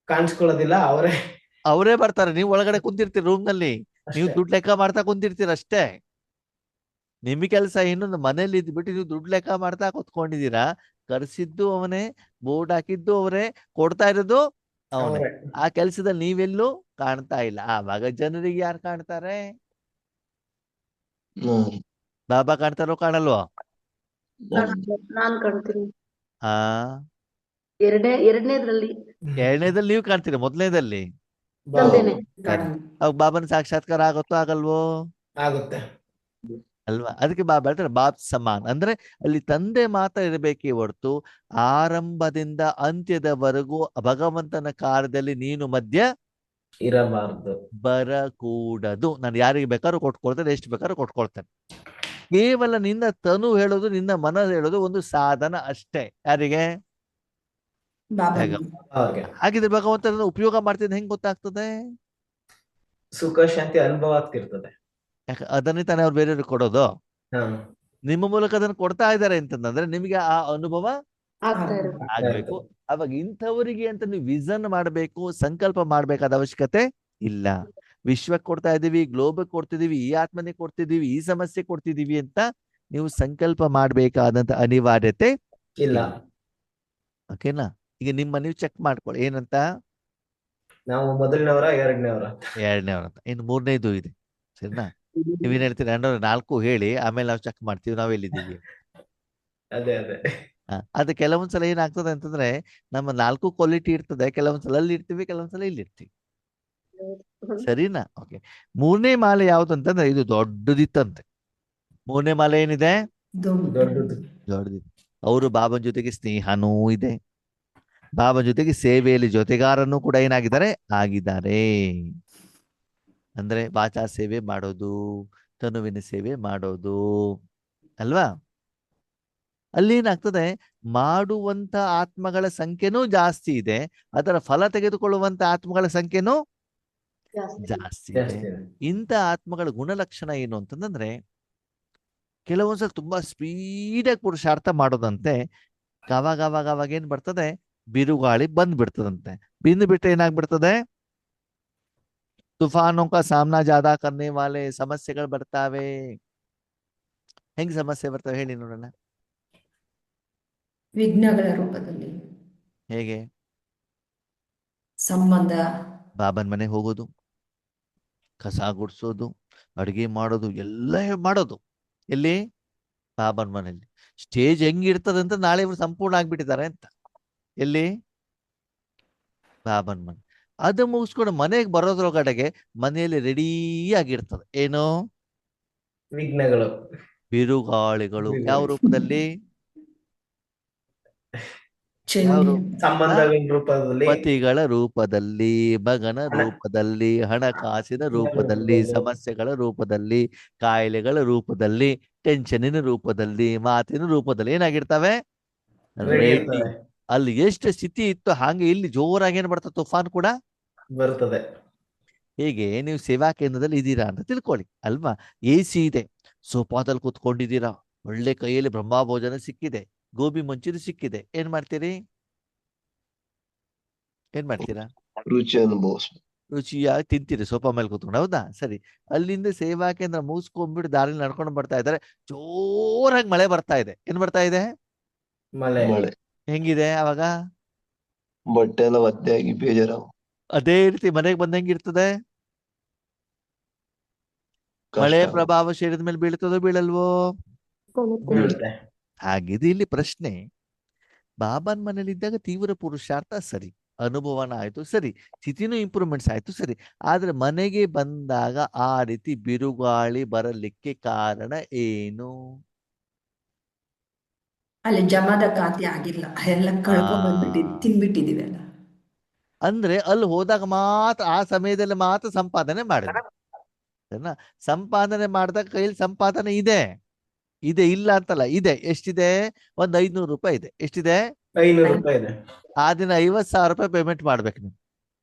ಕಾಣಿಸ್ಕೊಳ್ಳೋದಿಲ್ಲ, ಅವರೇ ಬರ್ತಾರೆ. ನೀವು ಒಳಗಡೆ ಕುಂತಿರ್ತೀರಿ ರೂಮ್ ನಲ್ಲಿ, ನೀವು ದುಡ್ಡು ಲೆಕ್ಕ ಮಾಡ್ತಾ ಕುಂತಿರ್ತೀರ ಅಷ್ಟೇ. ನಿಮ್ ಕೆಲಸ ಇನ್ನೊಂದು ಮನೇಲಿ ಇದ್ಬಿಟ್ಟು ನೀವು ದುಡ್ಡು ಲೆಕ್ಕ ಮಾಡ್ತಾ ಕುತ್ಕೊಂಡಿದ್ದೀರಾ. ಕರ್ಸಿದ್ದು ಅವನೇ, ಬೋರ್ಡ್ ಹಾಕಿದ್ದು ಅವರೇ, ಕೊಡ್ತಾ ಇರೋದು ಅವನೇ. ಆ ಕೆಲ್ಸದಲ್ಲಿ ನೀವೆಲ್ಲೂ ಕಾಣ್ತಾ ಇಲ್ಲ. ಆವಾಗ ಜನರಿಗೆ ಯಾರು ಕಾಣ್ತಾರೆ? ಬಾಬಾ ಕಾಣ್ತಾರೋ ಕಾಣಲ್ವೋ? ನಾನ್ ಕಾಣ್ತೀನಿ. ಆ ಎರಡನೇದ್ರಲ್ಲಿ ಎರಡನೇದಲ್ಲಿ ನೀವು ಕಾಣ್ತೀರಿ, ಮೊದಲನೇದಲ್ಲಿ ನಂದೇನೆ. ಅವಾಗ ಬಾಬನ ಸಾಕ್ಷಾತ್ಕಾರ ಆಗುತ್ತೋ ಆಗಲ್ವೋ? ಆಗುತ್ತೆ. ಅಲ್ವಾ? ಅದಕ್ಕೆ ಬಾಬಾ ಹೇಳ್ತಾರೆ ಬಾಬ್ ಸಮಾನ್. ಅಂದ್ರೆ ಅಲ್ಲಿ ತಂದೆ ಮಾತ್ರ ಇರಬೇಕೇ ಹೊರತು ಆರಂಭದಿಂದ ಅಂತ್ಯದವರೆಗೂ ಭಗವಂತನ ಕಾರ್ಯದಲ್ಲಿ ನೀನು ಮಧ್ಯ ಇರಬಾರ್ದು, ಬರಕೂಡದು. ನಾನು ಯಾರಿಗೆ ಬೇಕಾದ್ರೂ ಕೊಟ್ಕೊಳ್ತೇನೆ, ಎಷ್ಟು ಬೇಕಾದ್ರೂ ಕೊಟ್ಕೊಳ್ತೇನೆ. ಕೇವಲ ನಿನ್ನ ತನು ಹೇಳೋದು, ನಿನ್ನ ಮನ ಹೇಳೋದು ಒಂದು ಸಾಧನ ಅಷ್ಟೇ. ಯಾರಿಗೆ? ಅವ್ರಿಗೆ ಹಾಗಿದ್ರೆ ಭಗವಂತನ ಉಪಯೋಗ ಮಾಡ್ತಿದ್ದ ಹೆಂಗ್ ಗೊತ್ತಾಗ್ತದೆ? ಸುಖ ಶಾಂತಿ ಅನುಭವ ಆಗ್ತಿರ್ತದೆ. ಯಾಕೆ ಅದನ್ನೇ ತಾನೇ ಅವ್ರು ಬೇರೆಯವ್ರಿಗೆ ಕೊಡೋದು. ಹಾ, ನಿಮ್ಮ ಮೂಲಕ ಅದನ್ನು ಕೊಡ್ತಾ ಇದ್ದಾರೆ ಅಂತಂದ್ರೆ ನಿಮಗೆ ಆ ಅನುಭವ ಆಗ್ತಾ ಇರೋದು. ಆಗ್ಬೇಕು. ಅವಾಗ ಇಂಥವರಿಗೆ ಅಂತ ನೀವು ವಿಷನ್ ಮಾಡ್ಬೇಕು, ಸಂಕಲ್ಪ ಮಾಡ್ಬೇಕಾದ ಅವಶ್ಯಕತೆ ಇಲ್ಲ. ವಿಶ್ವಕ್ಕೆ ಕೊಡ್ತಾ ಇದೀವಿ, ಗ್ಲೋಬಲ್ ಕೊಡ್ತಿದೀವಿ, ಈ ಆತ್ಮನಿಗೆ ಕೊಡ್ತಿದೀವಿ, ಈ ಸಮಸ್ಯೆ ಕೊಡ್ತಿದೀವಿ ಅಂತ ನೀವು ಸಂಕಲ್ಪ ಮಾಡ್ಬೇಕಾದಂತ ಅನಿವಾರ್ಯತೆ ಇಲ್ಲ. ಓಕೆನಾ? ಈಗ ನಿಮ್ಮ ನೀವು ಚೆಕ್ ಮಾಡ್ಕೊಳ್ಳಿ, ಏನಂತ? ನಾವು ಮೊದಲನೇವರ ಎರಡನೇವರ ಎರಡನೇವ್ರ ಅಂತ. ಇನ್ನು ಮೂರನೇದು ಇದೆ, ಸರಿನಾ? ನೀವೇನ್ ಹೇಳ್ತೀರಿ? 4 ಹೇಳಿ, ಆಮೇಲೆ ನಾವು ಚೆಕ್ ಮಾಡ್ತೀವಿ ನಾವು ಎಲ್ಲಿದ್ದೀವಿ. ಅದೇ ಅದು ಕೆಲವೊಂದ್ಸಲ ಏನಾಗ್ತದೆ ಅಂತಂದ್ರೆ, ನಮ್ಮ 4 ಕ್ವಾಲಿಟಿ ಇರ್ತದೆ. ಕೆಲವೊಂದ್ಸಲ ಅಲ್ಲಿ ಇರ್ತೀವಿ, ಕೆಲವೊಂದ್ಸಲ ಇಲ್ಲಿ ಇರ್ತೀವಿ, ಸರಿನಾ? ಓಕೆ. ಮೂರನೇ ಮಾಲೆ ಯಾವ್ದು ಅಂತಂದ್ರೆ, ಇದು ದೊಡ್ಡದಿತ್ತಂತೆ. ಮೂರನೇ ಮಾಲೆ ಏನಿದೆ? ದೊಡ್ಡದು. ದೊಡ್ಡದಿತ್ತು. ಅವರು ಬಾಬನ ಜೊತೆಗೆ ಸ್ನೇಹನೂ ಇದೆ, ಬಾಬನ ಜೊತೆಗೆ ಸೇವೆಯಲ್ಲಿ ಜೊತೆಗಾರನೂ ಕೂಡ ಏನಾಗಿದ್ದಾರೆ, ಆಗಿದ್ದಾರೆ. ಅಂದ್ರೆ ವಾಚಾ ಸೇವೆ ಮಾಡೋದು, ತನುವಿನ ಸೇವೆ ಮಾಡೋದು ಅಲ್ವಾ? ಅಲ್ಲಿ ಏನಾಗ್ತದೆ, ಮಾಡುವಂತ ಆತ್ಮಗಳ ಸಂಖ್ಯೆನೂ ಜಾಸ್ತಿ ಇದೆ, ಅದರ ಫಲ ತೆಗೆದುಕೊಳ್ಳುವಂತ ಆತ್ಮಗಳ ಸಂಖ್ಯೆನೂ ಜಾಸ್ತಿ ಇದೆ. ಇಂಥ ಆತ್ಮಗಳ ಗುಣಲಕ್ಷಣ ಏನು ಅಂತಂದ್ರೆ, ಕೆಲವೊಂದ್ಸಲ ತುಂಬಾ ಸ್ಪೀಡಾಗಿ ಪುರುಷಾರ್ಥ ಮಾಡೋದಂತೆ. ಅವಾಗ ಏನ್ ಬರ್ತದೆ, ಬಿರುಗಾಳಿ ಬಂದ್ಬಿಡ್ತದಂತೆ. ಬಿಟ್ರೆ ಏನಾಗ್ಬಿಡ್ತದೆ, ತುಫಾನೋ ಕಾ ಸಾಮ್ನಾ ಜಾದಾ ಕರ್ನೆ ವಾಲೆ ಸಮಸ್ಯೆಗಳು ಬರ್ತಾವೆ. ಹೆಂಗ್ ಸಮಸ್ಯೆ ಬರ್ತವೆ ಹೇಳಿ ನೋಡೋಣ. ವಿಘ್ನಗಳ ರೂಪದಲ್ಲಿ ಹೇಗೆ? ಸಂಬಂಧ, ಬಾಬನ್ ಮನೆ ಹೋಗೋದು, ಕಸ ಗುಡ್ಸೋದು, ಅಡುಗೆ ಮಾಡೋದು, ಎಲ್ಲ ಮಾಡೋದು ಎಲ್ಲಿ? ಬಾಬನ್ ಮನೆಯಲ್ಲಿ. ಸ್ಟೇಜ್ ಹೆಂಗಿರ್ತದೆ ಅಂತ ನಾಳೆ ಇವ್ರು ಸಂಪೂರ್ಣ ಆಗ್ಬಿಟ್ಟಿದ್ದಾರೆ ಅಂತ. ಎಲ್ಲಿ? ಬಾಬನ್ ಮನೆ. ಅದು ಮುಗಿಸ್ಕೊಂಡು ಮನೆಗೆ ಬರೋದ್ರೊಳಗಡೆಗೆ ಮನೆಯಲ್ಲಿ ರೆಡೀ ಆಗಿರ್ತದೆ. ಏನು? ವಿಘ್ನಗಳು, ಬಿರುಗಾಳಿಗಳು. ಯಾವ ರೂಪದಲ್ಲಿ? ಯಾವ ಚೆನ್ನಿ, ಸಂಬಂಧಗಳ ರೂಪದಲ್ಲಿ, ಪತಿಗಳ ರೂಪದಲ್ಲಿ, ಮಗನ ರೂಪದಲ್ಲಿ, ಹಣಕಾಸಿನ ರೂಪದಲ್ಲಿ, ಸಮಸ್ಯೆಗಳ ರೂಪದಲ್ಲಿ, ಕಾಯಿಲೆಗಳ ರೂಪದಲ್ಲಿ, ಟೆನ್ಷನಿನ ರೂಪದಲ್ಲಿ, ಮಾತಿನ ರೂಪದಲ್ಲಿ ಏನಾಗಿರ್ತವೆ? Ready ready. ಇರ್ತವೆ, ಅಲ್ಲಿ ಎಷ್ಟು ಸ್ಥಿತಿ ಇತ್ತು ಹಾಗೆ ಇಲ್ಲಿ ಜೋರಾಗಿ ಏನ್ ಬರ್ತದೆ, ತುಫಾನ್ ಕೂಡ ಬರ್ತದೆ. ಹೇಗೆ ನೀವು ಸೇವಾ ಕೇಂದ್ರದಲ್ಲಿ ಇದ್ದೀರಾ ಅಂತ ತಿಳ್ಕೊಳ್ಳಿ ಅಲ್ವಾ. AC ಇದೆ, ಸೋಫಾದಲ್ಲಿ ಕೂತ್ಕೊಂಡಿದ್ದೀರಾ, ಒಳ್ಳೆ ಕೈಯಲ್ಲಿ ಬ್ರಹ್ಮ ಭೋಜನ ಸಿಕ್ಕಿದೆ, ಗೋಬಿ ಮಂಚೂರಿ ಸಿಕ್ಕಿದೆ, ಏನ್ ಮಾಡ್ತೀರಾ? ರುಚಿ ಅನುಭವಿಸ್ಬೇಕು. ರುಚಿಯಾಗಿ ತಿಂತೀರಿ ಸೋಫಾ ಮೇಲೆ ಕೂತ್ಕೊಂಡು, ಹೌದಾ? ಸರಿ. ಅಲ್ಲಿಂದ ಸೇವಾ ಕೇಂದ್ರ ಮುಗಿಸ್ಕೊಂಡ್ಬಿಟ್ಟು ದಾರಿಲಿ ನಡ್ಕೊಂಡು ಬರ್ತಾ ಇದ್ದಾರೆ, ಜೋರಾಗಿ ಮಳೆ ಬರ್ತಾ ಇದೆ. ಏನ್ ಬರ್ತಾ ಇದೆ? ಮಳೆ. ಹೆಂಗಿದೆ ಅವಾಗ? ಬಟ್ಟೆ ಎಲ್ಲ ಒದ್ದೆಯಾಗಿ ಬೇಜಾರಾಗ ಅದೇ ರೀತಿ ಮನೆಗೆ ಬಂದಂಗಿರ್ತದೆ. ಮಳೆ ಕಷ್ಟ. ಪ್ರಭಾವ ಶರೀರದ ಮೇಲೆ ಬೀಳ್ತದೋ ಬೀಳಲ್ವೋ? ಬೀಳುತ್ತೆ. ಹಾಗಿದೆ ಇಲ್ಲಿ ಪ್ರಶ್ನೆ. ಬಾಬಾನ್ ಮನೇಲಿ ಇದ್ದಾಗ ತೀವ್ರ ಪುರುಷಾರ್ಥ ಸರಿ, ಅನುಭವನ ಆಯ್ತು ಸರಿ, ಸ್ಥಿತಿನೂ ಇಂಪ್ರೂವ್ಮೆಂಟ್ಸ್ ಆಯ್ತು ಸರಿ. ಆದ್ರೆ ಮನೆಗೆ ಬಂದಾಗ ಆ ರೀತಿ ಬಿರುಗಾಳಿ ಬರಲಿಕ್ಕೆ ಕಾರಣ ಏನು? ಅಲ್ಲಿ ಜಮಾದ ಖಾತೆ ಆಗಿಲ್ಲ, ಎಲ್ಲ ಕಳ್ಕೊಂಡ್ ಬಂದ್ಬಿಟ್ಟಿದ್ ತಿನ್ಬಿಟ್ಟಿದೀವಿ ಅಲ್ಲ. ಅಂದ್ರೆ ಅಲ್ಲಿ ಹೋದಾಗ ಮಾತ್ರ, ಆ ಸಮಯದಲ್ಲಿ ಮಾತ್ರ ಸಂಪಾದನೆ ಮಾಡಿದೆ. ಸರಿನಾ? ಸಂಪಾದನೆ ಮಾಡಿದಾಗ ಕೈಯಲ್ಲಿ ಸಂಪಾದನೆ ಇದೆ, ಇಲ್ಲ ಅಂತಲ್ಲ, ಇದೆ. ಎಷ್ಟಿದೆ? ಒಂದ್ 500 ರೂಪಾಯಿ ಇದೆ. ಎಷ್ಟಿದೆ? 500 ರೂಪಾಯಿ ಇದೆ. ಆ ದಿನ 50,000 ರೂಪಾಯಿ ಪೇಮೆಂಟ್ ಮಾಡ್ಬೇಕು ನೀವು.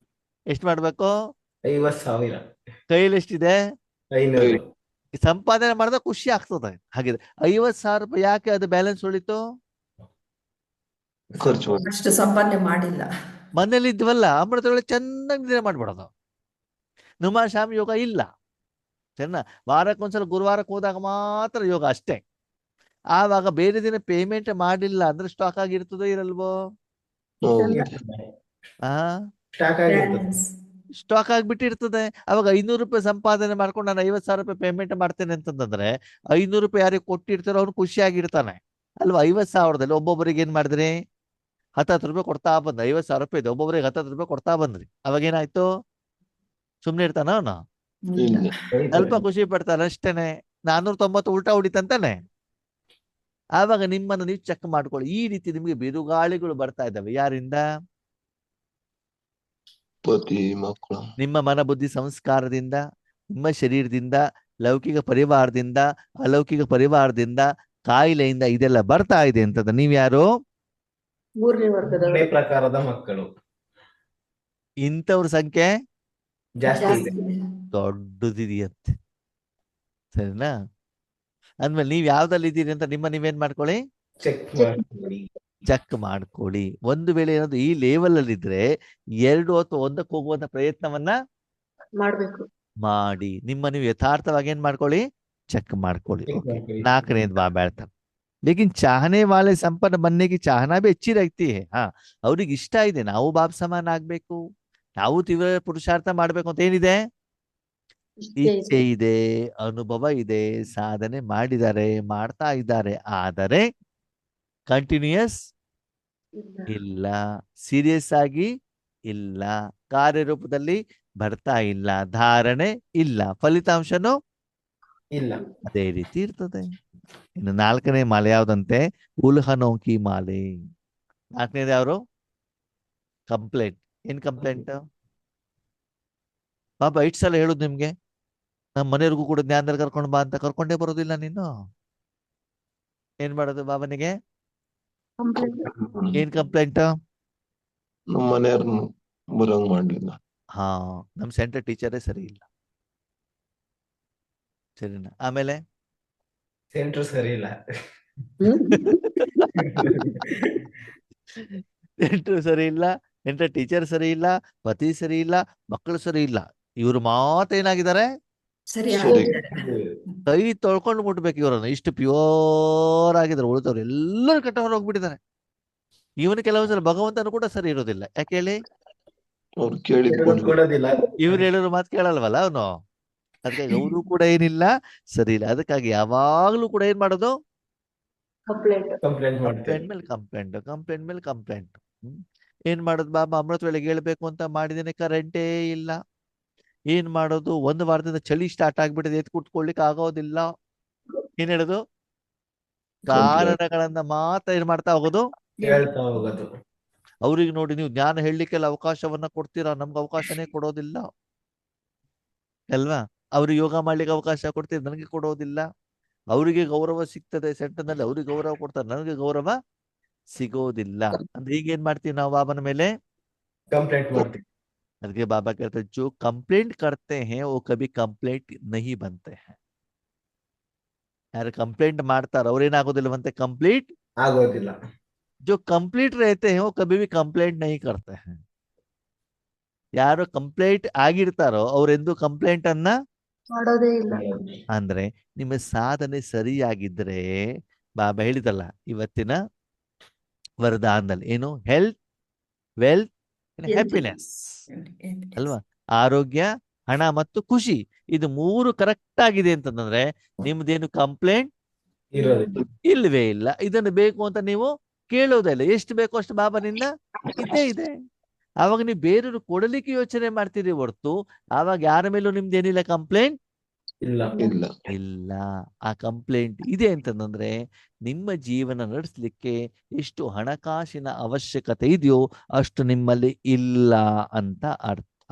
ಎಷ್ಟು ಮಾಡ್ಬೇಕು? 50,000. ಕೈಯಲ್ಲಿ ಎಷ್ಟಿದೆ? 500. ಸಂಪಾದನೆ ಮಾಡಿದಾಗ ಖುಷಿ ಆಗ್ತದೆ. ಹಾಗಿದ್ರೆ 50,000 ರೂಪಾಯಿ ಯಾಕೆ ಅದು ಬ್ಯಾಲೆನ್ಸ್ ಉಳಿತು? ಖರ್ಚು ಮಾಡಿ ಅಷ್ಟು ಸಂಪಾದನೆ ಮಾಡಿಲ್ಲ. ಮನೇಲಿ ಇದ್ವಲ್ಲ, ಅಮೃತೊಳಗೆ ಚೆನ್ನಾಗಿ ನಿದ್ರೆ ಮಾಡ್ಬಿಡೋದು. ನುಮಾಶಾಮ್ ಯೋಗ ಇಲ್ಲ. ಸರಿನಾ? ವಾರಕ್ಕೊಂದ್ಸಲ ಗುರುವಾರಕ್ಕೆ ಹೋದಾಗ ಮಾತ್ರ ಯೋಗ ಅಷ್ಟೇ. ಆವಾಗ ಬೇರೆ ದಿನ ಪೇಮೆಂಟ್ ಮಾಡಿಲ್ಲ ಅಂದ್ರೆ ಸ್ಟಾಕ್ ಆಗಿರ್ತದೋ ಇರಲ್ವೋ? ಸ್ಟಾಕ್ ಆಗಿರ್ತದೆ. ಬ್ಯಾಲೆನ್ಸ್. ಸ್ಟಾಕ್ ಆಗಿಬಿಟ್ಟಿರ್ತದೆ. ಅವಾಗ 500 ರೂಪಾಯಿ ಸಂಪಾದನೆ ಮಾಡ್ಕೊಂಡು ನಾನು 50,000 ರೂಪಾಯಿ ಪೇಮೆಂಟ್ ಮಾಡ್ತೇನೆ ಅಂತಂದ್ರೆ 500 ರೂಪಾಯಿ ಯಾರಿಗೆ ಕೊಟ್ಟಿರ್ತಾರೋ ಅವ್ನು ಖುಷಿಯಾಗಿರ್ತಾನೆ ಅಲ್ವಾ. 50,000ದಲ್ಲಿ ಒಬ್ಬೊಬ್ಬರಿಗೆ ಏನ್ ಮಾಡಿದ್ರಿ? 10 ರೂಪಾಯಿ ಕೊಡ್ತಾ ಬಂದ. 50,000 ರೂಪಾಯಿ ಇದೆ, ಒಬ್ಬೊಬ್ಬರಿಗೆ 10 ರೂಪಾಯಿ ಕೊಡ್ತಾ ಬಂದ್ರಿ. ಅವಾಗ ಏನಾಯ್ತು? ಸುಮ್ನೆ ಇರ್ತಾನ ಅವನು? ಇಲ್ಲ. ಸ್ವಲ್ಪ ಖುಷಿ ಪಡ್ತಾನೆ ಅಷ್ಟೇನೆ. 490 ಉಲ್ಟಾ ಹೊಡಿತಂತಾನೆ. ಆವಾಗ ನಿಮ್ಮನ್ನು ನೀವು ಚೆಕ್ ಮಾಡ್ಕೊಳ್ಳಿ. ಈ ರೀತಿ ನಿಮಗೆ ಬಿರುಗಾಳಿಗಳು ಬರ್ತಾ ಇದ್ದಾವೆ. ಯಾರಿಂದ? ಪತಿ ಮಕ್ಕಳು. ನಿಮ್ಮ ಮನ ಬುದ್ಧಿ ಸಂಸ್ಕಾರದಿಂದ, ನಿಮ್ಮ ಶರೀರದಿಂದ, ಲೌಕಿಕ ಪರಿವಾರದಿಂದ, ಅಲೌಕಿಕ ಪರಿವಾರದಿಂದ, ಕಾಯಿಲೆಯಿಂದ ಇದೆಲ್ಲ ಬರ್ತಾ ಇದೆ ಅಂತಂದ್ರೆ ನೀವ್ಯಾರು? 3ನೇ ವರ್ಗದವರು. 3ನೇ ಪ್ರಕಾರದ ಮಕ್ಕಳು. ಇಂಥವ್ರ ಸಂಖ್ಯೆ ಜಾಸ್ತಿ ಇದೆ. ಜಾಸ್ತಿ ಇದೆ. ದೊಡ್ಡದಿದೆಯಂತೆ. ಸರಿನಾ? ಅಂದ್ಮೇಲೆ ನೀವ್ ಯಾವ್ದಲ್ಲಿ ಇದ್ದೀರಿ ಅಂತ ನೀವೇನ್ ಮಾಡ್ಕೊಳ್ಳಿ, ಚೆಕ್ ಮಾಡ್ಕೊಳ್ಳಿ. ಒಂದು ವೇಳೆ ಏನಾದ್ರು ಈ ಲೆವೆಲ್ ಅಲ್ಲಿ ಇದ್ರೆ 2 ಅಥವಾ 1ಕ್ಕೆ ಹೋಗುವಂತ ಪ್ರಯತ್ನವನ್ನ ಮಾಡ್ಬೇಕು. ಮಾಡಿ ನೀವು ಯಥಾರ್ಥವಾಗಿ ಏನ್ ಮಾಡ್ಕೊಳ್ಳಿ, ಚೆಕ್ ಮಾಡ್ಕೊಳ್ಳಿ. ನಾಲ್ಕನೇದು ಬಾಬಾ ಹೇಳ್ತಾರೆ, लेकिन चाहने वाले संपन्न बनने की चाहना भी अच्छी रहती है. हाँ, ಅವ್ರಿಗೆ ಇಷ್ಟ ಇದೆ ನಾವು ಬಾಬ್ ಸಮಾನ ಆಗ್ಬೇಕು, ನಾವು ತೀವ್ರ ಪುರುಷಾರ್ಥ ಮಾಡ್ಬೇಕು ಅಂತ ಏನಿದೆ, ಇಚ್ಛೆ ಇದೆ, ಅನುಭವ ಇದೆ, ಸಾಧನೆ ಮಾಡಿದ್ದಾರೆ, ಮಾಡ್ತಾ ಇದ್ದಾರೆ. ಆದರೆ ಕಂಟಿನ್ಯೂಯಸ್ ಇಲ್ಲ, ಸೀರಿಯಸ್ ಆಗಿ ಇಲ್ಲ, ಕಾರ್ಯರೂಪದಲ್ಲಿ ಬರ್ತಾ ಇಲ್ಲ, ಧಾರಣೆ ಇಲ್ಲ, ಫಲಿತಾಂಶನೂ ಇಲ್ಲ. ಅದೇ ರೀತಿ ಇರ್ತದೆ. ಇನ್ನು 4ನೇ ಮಾಲೆ ಯಾವ್ದಂತೆ? ಉಲ್ಹನೋಂಕಿ ಮಾಲೆ. 4ನೇದು ಯಾರು? ಕಂಪ್ಲೇಂಟ್. ಏನ್ ಕಂಪ್ಲೇಂಟ್? ಬಾಬಾ 8 ಸಲ ಹೇಳುದು ನಿಮ್ಗೆ, ನಮ್ಮ ಮನೆಯವ್ರಿಗೂ ಕೂಡ ಜ್ಞಾನದಲ್ಲಿ ಕರ್ಕೊಂಡು ಬಾ ಅಂತ. ಕರ್ಕೊಂಡೇ ಬರೋದಿಲ್ಲ ನೀನು. ಏನ್ ಮಾಡೋದು ಬಾಬನಿಗೆ? ಏನ್ ಕಂಪ್ಲೇಂಟ್? ನಮ್ಮ ಮನೆಯವ್ರನ್ನ ಬರಂಗ್ ಮಾಡ್ಲಿಲ್ಲ. ಹಾ, ನಮ್ ಸೆಂಟರ್ ಟೀಚರೇ ಸರಿ ಇಲ್ಲ. ಸರಿನಾ? ಆಮೇಲೆ ಸೆಂಟ್ರ್ ಸರಿ ಇಲ್ಲ. ನೆಂಟರು ಸರಿ ಇಲ್ಲ, ನೆಂಟರ ಟೀಚರ್ ಸರಿ ಇಲ್ಲ, ಪತಿ ಸರಿ ಇಲ್ಲ, ಮಕ್ಕಳು ಸರಿ ಇಲ್ಲ. ಇವ್ರು ಮಾತ್ರ ಏನಾಗಿದ್ದಾರೆ? ಸರಿ ಸರಿ. ಆಗಿದ್ದಾರೆ. ಕೈ ತೊಳ್ಕೊಂಡು ಮುಟ್ಬೇಕು ಇವ್ರನ್ನ. ಇಷ್ಟು ಪ್ಯೂರ್ ಆಗಿದ್ದಾರೆ. ಉಳಿದವ್ರು ಎಲ್ಲರೂ ಕೆಟ್ಟ ಹೊರ ಹೋಗ್ಬಿಟ್ಟಿದ್ದಾರೆ. ಇವನು ಕೆಲವೊಂದ್ಸಲ ಭಗವಂತನು ಕೂಡ ಸರಿ ಇರೋದಿಲ್ಲ. ಯಾಕೆ ಹೇಳಿ? ಅವ್ರು ಕೇಳಿದ್ ಹೇಳೋದ್ ಕೊಡ್ಬೇಕು. ಕೊಡೋದಿಲ್ಲ. ಇವ್ರು ಹೇಳಿದ್ರು ಮಾತು ಕೇಳಲ್ವಲ್ಲ ಅವನು. ಅದಕ್ಕಾಗಿ ಅವರು ಕೂಡ ಏನಿಲ್ಲ, ಸರಿ ಇಲ್ಲ. ಅದಕ್ಕಾಗಿ ಯಾವಾಗ್ಲೂ ಕೂಡ ಏನ್ ಮಾಡೋದು? ಕಂಪ್ಲೇಂಟ್. ಕಂಪ್ಲೇಂಟ್ ಮಾಡ್ತೇವೆ. ಕಂಪ್ಲೇಂಟ್ ಮೇಲೆ ಕಂಪ್ಲೇಂಟ್, ಕಂಪ್ಲೇಂಟ್ ಮೇಲೆ ಕಂಪ್ಲೇಂಟ್. ಏನ್ ಮಾಡೋದು ಬಾಬಾ? ಅಮೃತ ವೇಳೆಗೆ ಹೇಳ್ಬೇಕು ಅಂತ ಮಾಡಿದ್ದೇನೆ, ಕರೆಂಟೇ ಇಲ್ಲ. ಏನ್ ಮಾಡೋದು? ಒಂದು ವಾರದಿಂದ ಚಳಿ ಸ್ಟಾರ್ಟ್ ಆಗ್ಬಿಟ್ಟಿದೆ, ಎದ್ದು ಕೂತ್ಕೊಳ್ಳಿಕ್ಕೆ ಆಗೋದಿಲ್ಲ. ಏನ್ ಹೇಳೋದು? ಕಾರಣಗಳನ್ನ ಮಾತ್ರ ಏನ್ ಮಾಡ್ತಾ ಹೋಗೋದು? ಹೇಳ್ತಾ ಹೋಗೋದು. ಅವ್ರಿಗೆ ನೋಡಿ, ನೀವು ಜ್ಞಾನ ಹೇಳಲಿಕ್ಕೆಲ್ಲ ಅವಕಾಶವನ್ನ ಕೊಡ್ತೀರಾ, ನಮ್ಗೆ ಅವಕಾಶನೇ ಕೊಡೋದಿಲ್ಲ ಅಲ್ವಾ? ಅವ್ರಿಗೆ ಯೋಗ ಮಾಡ್ಲಿಕ್ಕೆ ಅವಕಾಶ ಕೊಡ್ತೀರಿ, ನನಗೆ ಕೊಡೋದಿಲ್ಲ. ಅವರಿಗೆ ಗೌರವ ಸಿಗ್ತದೆ ಸೆಂಟರ್ ನಲ್ಲಿ, ಅವ್ರಿಗೆ ಗೌರವ ಕೊಡ್ತಾರೆ, ನನಗೆ ಗೌರವ ಸಿಗೋದಿಲ್ಲ. ಅಂದ್ರೆ ಈಗ ಏನ್ ಮಾಡ್ತೀವಿ ನಾವು ಬಾಬನ ಮೇಲೆ? ಕಂಪ್ಲೇಂಟ್ ಮಾಡ್ತೀವಿ. ಅದಕ್ಕೆ ಬಾಬಾ कहते जो कंप्लेंट करते हैं वो कभी कंप्लेंट नहीं बनते हैं. ಯಾರು ಕಂಪ್ಲೇಂಟ್ ಮಾಡ್ತಾರ ಅವ್ರೇನಾಗೋದಿಲ್ಲವಂತೆ? ಕಂಪ್ಲೀಟ್ ಆಗೋದಿಲ್ಲ. जो कंप्लीट रहते हैं वो कभी भी कंप्लेंट नहीं करते हैं. ಯಾರು ಕಂಪ್ಲೇಂಟ್ ಆಗಿರ್ತಾರೋ ಅವ್ರೆಂದು ಕಂಪ್ಲೇಂಟ್ ಅನ್ನ ಮಾಡೋದೇ ಇಲ್ಲ. ಅಂದ್ರೆ ನಿಮ್ಮ ಸಾಧನೆ ಸರಿಯಾಗಿದ್ರೆ, ಬಾಬಾ ಹೇಳಿದಲ್ಲ ಇವತ್ತಿನ ವರದಾನದಲ್ಲಿ, ಏನು? ಹೆಲ್ತ್, ವೆಲ್ತ್, ಹ್ಯಾಪಿನೆಸ್ ಅಲ್ವಾ? ಆರೋಗ್ಯ, ಹಣ ಮತ್ತು ಖುಷಿ, ಇದು ಮೂರು ಕರೆಕ್ಟ್ ಆಗಿದೆ ಅಂತಂದ್ರೆ ನಿಮ್ದೇನು ಕಂಪ್ಲೇಂಟ್ ಇರೋದಿಲ್ಲ. ಇಲ್ವೇ ಇಲ್ಲ. ಇದನ್ನು ಬೇಕು ಅಂತ ನೀವು ಕೇಳೋದೇ ಇಲ್ಲ. ಎಷ್ಟು ಬೇಕೋ ಅಷ್ಟು ಬಾಬನಿಂದ ಇದ್ದೇ ಇದೆ. ಆವಾಗ ನೀವು ಬೇರೆಯವರು ಕೊಡಲಿಕ್ಕೆ ಯೋಚನೆ ಮಾಡ್ತೀರಿ ಹೊರ್ತು ಆವಾಗ ಯಾರ ಮೇಲೂ ನಿಮ್ದೇನಿಲ್ಲ, ಕಂಪ್ಲೇಂಟ್ ಇಲ್ಲ. ಇಲ್ಲ. ಇಲ್ಲ. ಆ ಕಂಪ್ಲೇಂಟ್ ಇದೆ ಅಂತಂದ್ರೆ ನಿಮ್ಮ ಜೀವನ ನಡೆಸಲಿಕ್ಕೆ ಎಷ್ಟು ಹಣಕಾಸಿನ ಅವಶ್ಯಕತೆ ಇದೆಯೋ ಅಷ್ಟು ನಿಮ್ಮಲ್ಲಿ ಇಲ್ಲ ಅಂತ ಅರ್ಥ.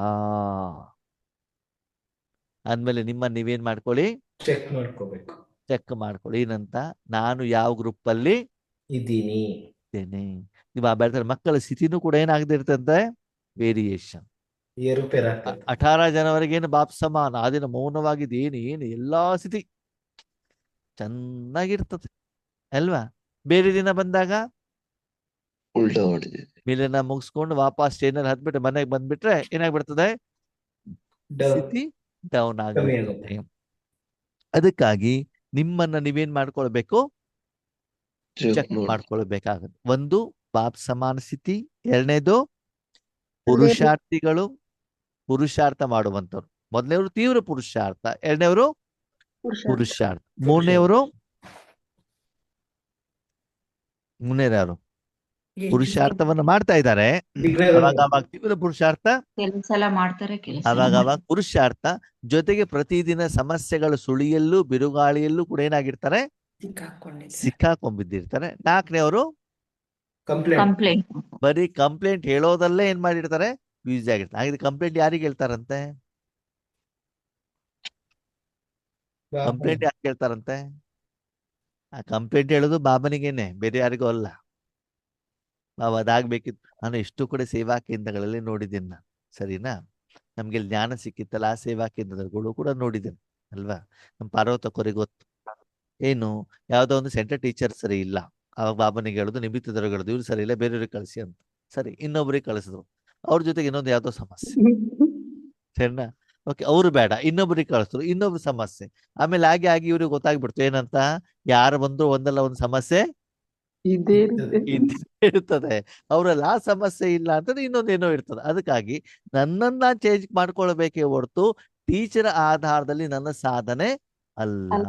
ಅಂದ್ಮೇಲೆ ನಿಮ್ಮನ್ನ ನೀವೇನ್ ಮಾಡ್ಕೊಳ್ಳಿ? ಚೆಕ್ ಮಾಡ್ಕೋಬೇಕು. ಚೆಕ್ ಮಾಡ್ಕೊಳ್ಳಿ. ಏನಂತ? ನಾನು ಯಾವ ಗ್ರೂಪ್ ಅಲ್ಲಿ ಇದ್ದೀನಿ. ಇದ್ದೇನೆ. ನೀವು ಆ ಬೆಳೆದ ಮಕ್ಕಳ ಸ್ಥಿತಿನೂ ಕೂಡ ಏನಾಗದಿರ್ತಂತೆ? ವೇರಿಯೇಷನ್. ಏರುಪೇರ್ ಆಗ್ತದೆ. 18 ಜನವರೆಗೆ ಏನು ಬಾಪ್ ಸಮಾನ, ಆ ದಿನ ಮೌನವಾಗಿದ್ದು ಏನು ಎಲ್ಲಾ ಸ್ಥಿತಿ ಚೆನ್ನಾಗಿರ್ತದೆ ಅಲ್ವಾ? ಬೇರೆ ದಿನ ಬಂದಾಗ ಉಲ್ಟಾ ಮಾಡಿದೆ. ಮಿಲನ ಮುಗಿಸ್ಕೊಂಡು ವಾಪಸ್ ಟ್ರೈನಲ್ಲಿ ಹತ್ಬಿಟ್ಟು ಮನೆಗೆ ಬಂದ್ಬಿಟ್ರೆ ಏನಾಗ್ಬಿಡ್ತದೆ? ಸ್ಥಿತಿ ಡೌನ್ ಕಮ್ಮಿ ಆಗ್ಬಿಡ್ತದೆ. ಅದಕ್ಕಾಗಿ ನಿಮ್ಮನ್ನ ನೀವೇನ್ ಮಾಡ್ಕೊಳ್ಬೇಕು? ಚೆಕ್ ಮಾಡ್ಕೊಳ್ಬೇಕಾಗುತ್ತೆ. ಒಂದು, ಬಾಪ್ ಸಮಾನ ಸ್ಥಿತಿ. ಎರಡನೇದು, ಪುರುಷಾರ್ಥಿಗಳು, ಪುರುಷಾರ್ಥ ಮಾಡುವಂತವ್ರು. ಮೊದಲನೇವರು ತೀವ್ರ ಪುರುಷಾರ್ಥ, ಎರಡನೇವರು ಪುರುಷಾರ್ಥ, ಮೂರನೇವರು ಯಾರು? ಪುರುಷಾರ್ಥವನ್ನ ಮಾಡ್ತಾ ಇದ್ದಾರೆ. ಅವಾಗ ತೀವ್ರ ಪುರುಷಾರ್ಥ, ಕೆಲಸ ಮಾಡ್ತಾರೆ, ಕೆಲಸ ಅವಾಗ ಪುರುಷಾರ್ಥ. ಜೊತೆಗೆ ಪ್ರತಿದಿನ ಸಮಸ್ಯೆಗಳ ಸುಳಿಯಲ್ಲೂ ಬಿರುಗಾಳಿಯಲ್ಲೂ ಕೂಡ ಏನಾಗಿರ್ತಾರೆ? ಸಿಕ್ಕಾಕೊಂಡ್ಬಿದ್ದಿರ್ತಾರೆ. ನಾಲ್ಕನೇವರು ಕಂಪ್ಲೇಂಟ್. ಬರೀ ಕಂಪ್ಲೇಂಟ್ ಹೇಳೋದಲ್ಲೇ ಏನ್ ಮಾಡಿರ್ತಾರೆ? ಬ್ಯೂಸಿ ಆಗಿರ್ತಾರೆ. ಹಾಗಿದ್ರೆ ಕಂಪ್ಲೇಂಟ್ ಯಾರಿಗೆ ಹೇಳ್ತಾರಂತೆ? ಕಂಪ್ಲೇಂಟ್ ಯಾರಿಗೆ ಹೇಳ್ತಾರಂತೆ? ಆ ಕಂಪ್ಲೇಂಟ್ ಹೇಳೋದು ಬಾಬನಿಗೇನೆ, ಬೇರೆ ಯಾರಿಗೂ ಅಲ್ಲ. ಬಾಬಾ ಅದಾಗ್ಬೇಕಿತ್ತು. ನಾನು ಎಷ್ಟು ಕೂಡ ಸೇವಾ ಕೇಂದ್ರಗಳಲ್ಲಿ ನೋಡಿದ್ದೇನೆ ನಾನು, ಸರಿನಾ? ನಮ್ಗೆ ಜ್ಞಾನ ಸಿಕ್ಕಿತ್ತಲ್ಲ, ಆ ಸೇವಾ ಕೇಂದ್ರಗಳು ಕೂಡ ನೋಡಿದ್ದೇನೆ ಅಲ್ವಾ? ನಮ್ಮ ಪಾರ್ವತಕ್ಕವರಿಗೆ ಗೊತ್ತು. ಏನು, ಯಾವ್ದೋ ಒಂದು ಸೆಂಟರ್ ಟೀಚರ್ ಸರಿ ಇಲ್ಲ, ಅವಾಗ ಬಾಬನಿಗೆ ಹೇಳುದು, ನಿಮಿತ್ತದವ್ರಿಗೆ ಹೇಳುದು, ಇವ್ರು ಸರಿ ಇಲ್ಲ, ಬೇರೆಯವ್ರಿಗೆ ಕಳಿಸಿ ಅಂತ. ಸರಿ, ಇನ್ನೊಬ್ರಿಗೆ ಕಳಿಸಿದ್ರು. ಅವ್ರ ಜೊತೆಗೆ ಇನ್ನೊಂದು ಯಾವ್ದೋ ಸಮಸ್ಯೆ, ಸರಿನಾ? ಓಕೆ, ಅವ್ರು ಬೇಡ, ಇನ್ನೊಬ್ರಿಗೆ ಕಳಿಸಿದ್ರು, ಇನ್ನೊಬ್ರು ಸಮಸ್ಯೆ. ಆಮೇಲೆ ಆಗಿ ಇವ್ರಿಗೆ ಗೊತ್ತಾಗ್ಬಿಡ್ತು ಏನಂತ? ಯಾರು ಬಂದ್ರು ಒಂದಲ್ಲ ಒಂದು ಸಮಸ್ಯೆ ಇದ್ದೇ ಇರ್ತದೆ. ಅವರಲ್ಲಿ ಆ ಸಮಸ್ಯೆ ಇಲ್ಲ ಅಂತಂದ್ರೆ ಇನ್ನೊಂದೇನೋ ಇರ್ತದೆ. ಅದಕ್ಕಾಗಿ ನನ್ನನ್ನ ಚೇಂಜ್ ಮಾಡ್ಕೊಳ್ಬೇಕೇ ಹೊರತು ಟೀಚರ್ ಆಧಾರದಲ್ಲಿ ನನ್ನ ಸಾಧನೆ ಅಲ್ಲ.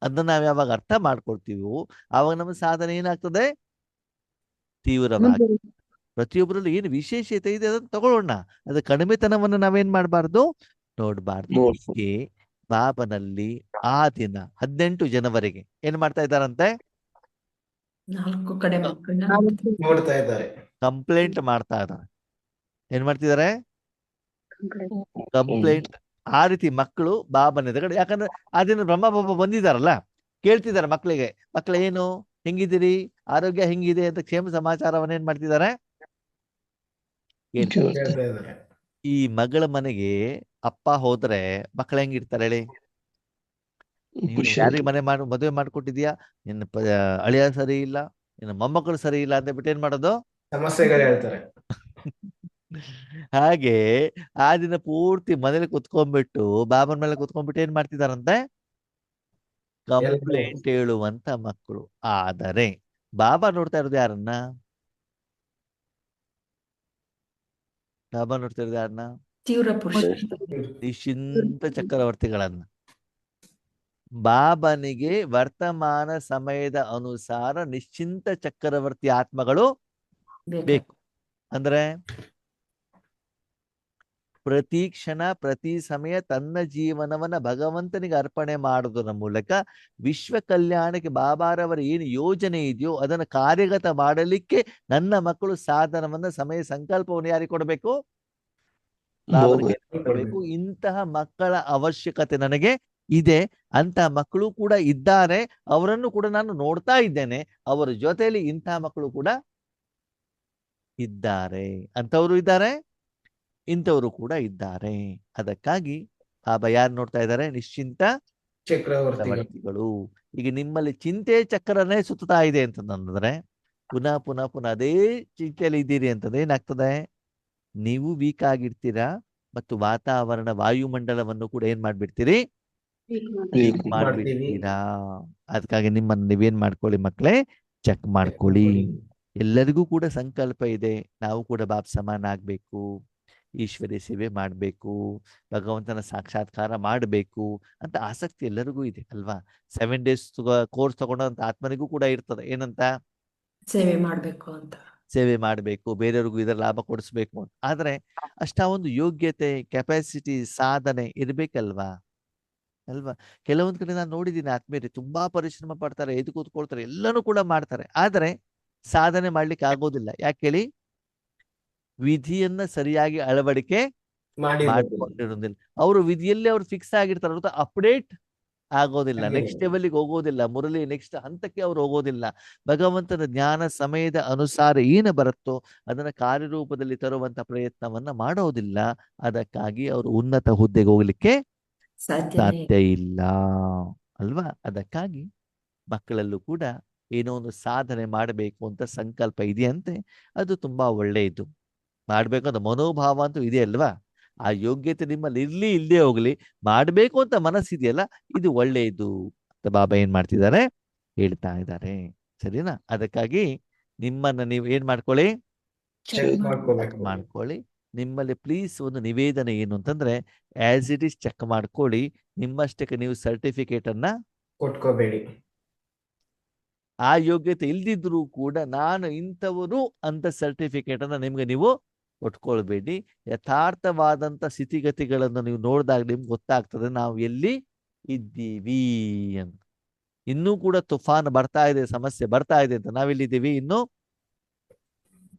ಅದನ್ನ ನಾವ್ ಯಾವಾಗ ಅರ್ಥ ಮಾಡ್ಕೊಳ್ತೀವೋ ಆವಾಗ ನಮ್ಮ ಸಾಧನೆ ಏನಾಗ್ತದೆ? ತೀವ್ರವಾಗಿ. ಪ್ರತಿಯೊಬ್ಬರಲ್ಲಿ ಏನು ವಿಶೇಷತೆ ಇದೆ ಅದನ್ನ ತಗೊಳ್ಳೋಣ. ಅದ ಕಡಿಮೆತನವನ್ನು ನಾವೇನ್ ಮಾಡಬಾರ್ದು, ನೋಡ್ಬಾರ್ದು. ಹೀಗೆ ಬಾಬನಲ್ಲಿ ಆ ದಿನ 18 ಜನವರಿಗೆ ಏನ್ ಮಾಡ್ತಾ ಇದ್ದಾರಂತೆ? 4 ಕಡೆ ಮಕ್ಕಳನ್ನ ನೋಡ್ತಾ ಇದ್ದಾರೆ. ಕಂಪ್ಲೇಂಟ್ ಮಾಡ್ತಾ ಇದ್ದಾರೆ. ಏನ್ ಮಾಡ್ತಿದ್ದಾರೆ? ಕಂಪ್ಲೇಂಟ್. ಆ ರೀತಿ ಮಕ್ಕಳು ಬಾಬನ ಎದುರುಗಡೆ, ಯಾಕಂದ್ರೆ ಆ ದಿನ ಬ್ರಹ್ಮ ಬಾಬಾ ಬಂದಿದ್ದಾರಲ್ಲ, ಕೇಳ್ತಿದ್ದಾರೆ ಮಕ್ಕಳಿಗೆ, ಮಕ್ಕಳ ಏನು, ಹೆಂಗಿದ್ದೀರಿ, ಆರೋಗ್ಯ ಹೆಂಗಿದೆ ಅಂತ ಕ್ಷೇಮ ಸಮಾಚಾರವನ್ನ ಏನ್ ಮಾಡ್ತಿದ್ದಾರೆ? ಹೇಳ್ತಾ ಇದ್ದಾರೆ. ಈ ಮಗಳ ಮನೆಗೆ ಅಪ್ಪ ಹೋದ್ರೆ ಮಕ್ಕಳು ಹೆಂಗಿರ್ತಾರೆ ಹೇಳಿ? ನೀನು ಖುಷಿ ಯಾರಿಗೆ ಮದುವೆ ಮಾಡ್ಕೊಟ್ಟಿದ್ಯಾ, ನಿನ್ನ ಅಳಿಯ ಸರಿ ಇಲ್ಲ, ನಿನ್ನ ಮೊಮ್ಮಕ್ಕಳು ಸರಿ ಇಲ್ಲ ಅಂತ ಬಿಟ್ಟು ಏನ್ ಮಾಡೋದು? ಸಮಸ್ಯೆಗಳು ಹೇಳ್ತಾರೆ. ಹಾಗೆ ಆ ದಿನ ಪೂರ್ತಿ ಮನೇಲಿ ಕುತ್ಕೊಂಡ್ಬಿಟ್ಟು ಬಾಬನ ಮೇಲೆ ಕುತ್ಕೊಂಡ್ಬಿಟ್ಟು ಏನ್ ಮಾಡ್ತಿದಾರಂತೆ? ಕಂಪ್ಲೇಂಟ್ ಹೇಳುವಂತ ಮಕ್ಕಳು. ಆದರೆ ಬಾಬಾ ನೋಡ್ತಾ ಇರೋದು ಯಾರನ್ನ? ಬಾಬಾ ನೋಡ್ತಾ ಇರೋದು ಯಾರನ್ನ? ತೀವ್ರ ಪುರುಷ. ನಿಶ್ಚಿಂತ ಚಕ್ರವರ್ತಿಗಳನ್ನ. ಬಾಬನಿಗೆ ವರ್ತಮಾನ ಸಮಯದ ಅನುಸಾರ ನಿಶ್ಚಿಂತ ಚಕ್ರವರ್ತಿ ಆತ್ಮಗಳು ಬೇಕು. ಅಂದ್ರೆ ಪ್ರತಿ ಕ್ಷಣ ಪ್ರತಿ ಸಮಯ ತನ್ನ ಜೀವನವನ್ನ ಭಗವಂತನಿಗೆ ಅರ್ಪಣೆ ಮಾಡುವುದರ ಮೂಲಕ ವಿಶ್ವ ಕಲ್ಯಾಣಕ್ಕೆ ಬಾಬಾರವರ ಏನು ಯೋಜನೆ ಇದೆಯೋ ಅದನ್ನು ಕಾರ್ಯಗತ ಮಾಡಲಿಕ್ಕೆ ನನ್ನ ಮಕ್ಕಳು ಸಾಧನವನ್ನ ಸಮಯ ಸಂಕಲ್ಪವನ್ನು ಯಾರಿಗೆ ಕೊಡಬೇಕು? ಬಾಬನಿಗೆ ಕೊಡಬೇಕು. ಇಂತಹ ಮಕ್ಕಳ ಅವಶ್ಯಕತೆ ನನಗೆ ಇದೆ. ಅಂತಹ ಮಕ್ಕಳು ಕೂಡ ಇದ್ದಾರೆ, ಅವರನ್ನು ಕೂಡ ನಾನು ನೋಡ್ತಾ ಇದ್ದೇನೆ. ಅವರ ಜೊತೆಯಲ್ಲಿ ಇಂತಹ ಮಕ್ಕಳು ಕೂಡ ಇದ್ದಾರೆ, ಅಂತವರು ಇದ್ದಾರೆ, ಇಂಥವರು ಕೂಡ ಇದ್ದಾರೆ. ಅದಕ್ಕಾಗಿ ಬಾಬಾ ಯಾರು ನೋಡ್ತಾ ಇದ್ದಾರೆ? ನಿಶ್ಚಿಂತ ಚಕ್ರವರ್ತಿಗಳು. ಈಗ ನಿಮ್ಮಲ್ಲಿ ಚಿಂತೆ ಚಕ್ರನೇ ಸುತ್ತಾ ಇದೆ ಅಂತಂದ್ರೆ ಪುನಃ ಪುನಃ ಪುನಃ ಅದೇ ಚಿಂತೆಯಲ್ಲಿ ಇದ್ದೀರಿ ಅಂತಂದ್ರೆ ಏನಾಗ್ತದೆ? ನೀವು ವೀಕ್ ಆಗಿರ್ತೀರಾ ಮತ್ತು ವಾತಾವರಣ ವಾಯುಮಂಡಲವನ್ನು ಕೂಡ ಏನ್ ಮಾಡ್ಬಿಡ್ತೀರಿ? ಮಾಡ್ಬಿಡ್ತೀರಾ. ಅದಕ್ಕಾಗಿ ನಿಮ್ಮನ್ನು ನೀವೇನ್ ಮಾಡ್ಕೊಳ್ಳಿ ಮಕ್ಕಳೇ, ಚೆಕ್ ಮಾಡ್ಕೊಳ್ಳಿ. ಎಲ್ಲರಿಗೂ ಕೂಡ ಸಂಕಲ್ಪ ಇದೆ, ನಾವು ಕೂಡ ಬಾಬ್ ಸಮಾನ ಆಗ್ಬೇಕು, ಈಶ್ವರಿ ಸೇವೆ ಮಾಡ್ಬೇಕು, ಭಗವಂತನ ಸಾಕ್ಷಾತ್ಕಾರ ಮಾಡಬೇಕು ಅಂತ ಆಸಕ್ತಿ ಎಲ್ಲರಿಗೂ ಇದೆ ಅಲ್ವಾ? 7 days ಕೋರ್ಸ್ ತಗೊಂಡಂತ ಆತ್ಮನಿಗೂ ಕೂಡ ಇರ್ತದೆ. ಏನಂತ? ಸೇವೆ ಮಾಡ್ಬೇಕು ಅಂತ. ಸೇವೆ ಮಾಡಬೇಕು, ಬೇರೆಯವ್ರಿಗೂ ಇದರ ಲಾಭ ಕೊಡಿಸ್ಬೇಕು ಅಂತ. ಆದ್ರೆ ಒಂದು ಯೋಗ್ಯತೆ, ಕೆಪಾಸಿಟಿ, ಸಾಧನೆ ಇರ್ಬೇಕಲ್ವಾ? ಅಲ್ವಾ? ಕೆಲವೊಂದ್ ಕಡೆ ನಾನು ನೋಡಿದ್ದೀನಿ ಆತ್ಮೀಯರು ತುಂಬಾ ಪರಿಶ್ರಮ ಪಡ್ತಾರೆ, ಎದ್ದು ಕೂತ್ಕೊಳ್ತಾರೆ, ಎಲ್ಲನೂ ಕೂಡ ಮಾಡ್ತಾರೆ, ಆದ್ರೆ ಸಾಧನೆ ಮಾಡ್ಲಿಕ್ಕೆ ಆಗೋದಿಲ್ಲ. ಯಾಕೆ ಹೇಳಿ? ವಿಧಿಯನ್ನ ಸರಿಯಾಗಿ ಅಳವಡಿಕೆ ಮಾಡ್ಕೊಂಡಿರೋದಿಲ್ಲ. ಅವರು ವಿಧಿಯಲ್ಲಿ ಅವ್ರು ಫಿಕ್ಸ್ ಆಗಿರ್ತಾರೆ, ಅಪ್ಡೇಟ್ ಆಗೋದಿಲ್ಲ, ನೆಕ್ಸ್ಟ್ ಲೆವೆಲ್ಗೆ ಹೋಗೋದಿಲ್ಲ, ಮುರಳಿ ನೆಕ್ಸ್ಟ್ ಹಂತಕ್ಕೆ ಅವ್ರು ಹೋಗೋದಿಲ್ಲ. ಭಗವಂತನ ಜ್ಞಾನ ಸಮಯದ ಅನುಸಾರ ಏನು ಬರುತ್ತೋ ಅದನ್ನ ಕಾರ್ಯರೂಪದಲ್ಲಿ ತರುವಂತ ಪ್ರಯತ್ನವನ್ನ ಮಾಡೋದಿಲ್ಲ. ಅದಕ್ಕಾಗಿ ಅವರು ಉನ್ನತ ಹುದ್ದೆಗೆ ಹೋಗ್ಲಿಕ್ಕೆ ಸಾಧ್ಯ ಇಲ್ಲ ಅಲ್ವಾ? ಅದಕ್ಕಾಗಿ ಮಕ್ಕಳಲ್ಲೂ ಕೂಡ ಏನೋ ಒಂದು ಸಾಧನೆ ಮಾಡಬೇಕು ಅಂತ ಸಂಕಲ್ಪ ಇದೆಯಂತೆ. ಅದು ತುಂಬಾ ಒಳ್ಳೆಯದು. ಮಾಡ್ಬೇಕು ಅಂತ ಮನೋಭಾವ ಅಂತೂ ಇದೆ ಅಲ್ವಾ? ಆ ಯೋಗ್ಯತೆ ನಿಮ್ಮಲ್ಲಿ ಇರ್ಲಿ ಇಲ್ಲದೆ ಹೋಗ್ಲಿ, ಮಾಡ್ಬೇಕು ಅಂತ ಮನಸ್ಸಿದೆಯಲ್ಲ, ಇದು ಒಳ್ಳೆಯದು ಅಂತ ಬಾಬಾ ಏನ್ ಮಾಡ್ತಿದ್ದಾರೆ? ಹೇಳ್ತಾ ಇದ್ದಾರೆ. ಸರಿನಾ? ಅದಕ್ಕಾಗಿ ನಿಮ್ಮನ್ನ ನೀವು ಏನ್ ಮಾಡ್ಕೊಳ್ಳಿ? ಮಾಡ್ಕೊಳ್ಳಿ. ನಿಮ್ಮಲ್ಲಿ ಪ್ಲೀಸ್ ಒಂದು ನಿವೇದನೆ ಏನು ಅಂತಂದ್ರೆ, ಆಸ್ ಇಟ್ ಇಸ್ ಚೆಕ್ ಮಾಡ್ಕೊಳ್ಳಿ. ನಿಮ್ಮಷ್ಟಕ್ಕೆ ನೀವು ಸರ್ಟಿಫಿಕೇಟ್ ಅನ್ನ ಕೊಟ್ಕೋಬೇಡಿ. ಆ ಯೋಗ್ಯತೆ ಇಲ್ದಿದ್ರು ಕೂಡ ನಾನು ಇಂಥವರು ಅಂತ ಸರ್ಟಿಫಿಕೇಟ್ ಅನ್ನ ನಿಮ್ಗೆ ನೀವು ಕೊಟ್ಕೊಳ್ಬೇಡಿ. ಯಥಾರ್ಥವಾದಂತ ಸ್ಥಿತಿಗತಿಗಳನ್ನು ನೀವು ನೋಡಿದಾಗ ನಿಮ್ಗೆ ಗೊತ್ತಾಗ್ತದೆ ನಾವು ಎಲ್ಲಿ ಇದ್ದೀವಿ ಅಂತ. ಇನ್ನೂ ಕೂಡ ತುಫಾನ್ ಬರ್ತಾ ಇದೆ, ಸಮಸ್ಯೆ ಬರ್ತಾ ಇದೆ ಅಂತ. ನಾವೆಲ್ಲಿದ್ದೀವಿ? ಇನ್ನು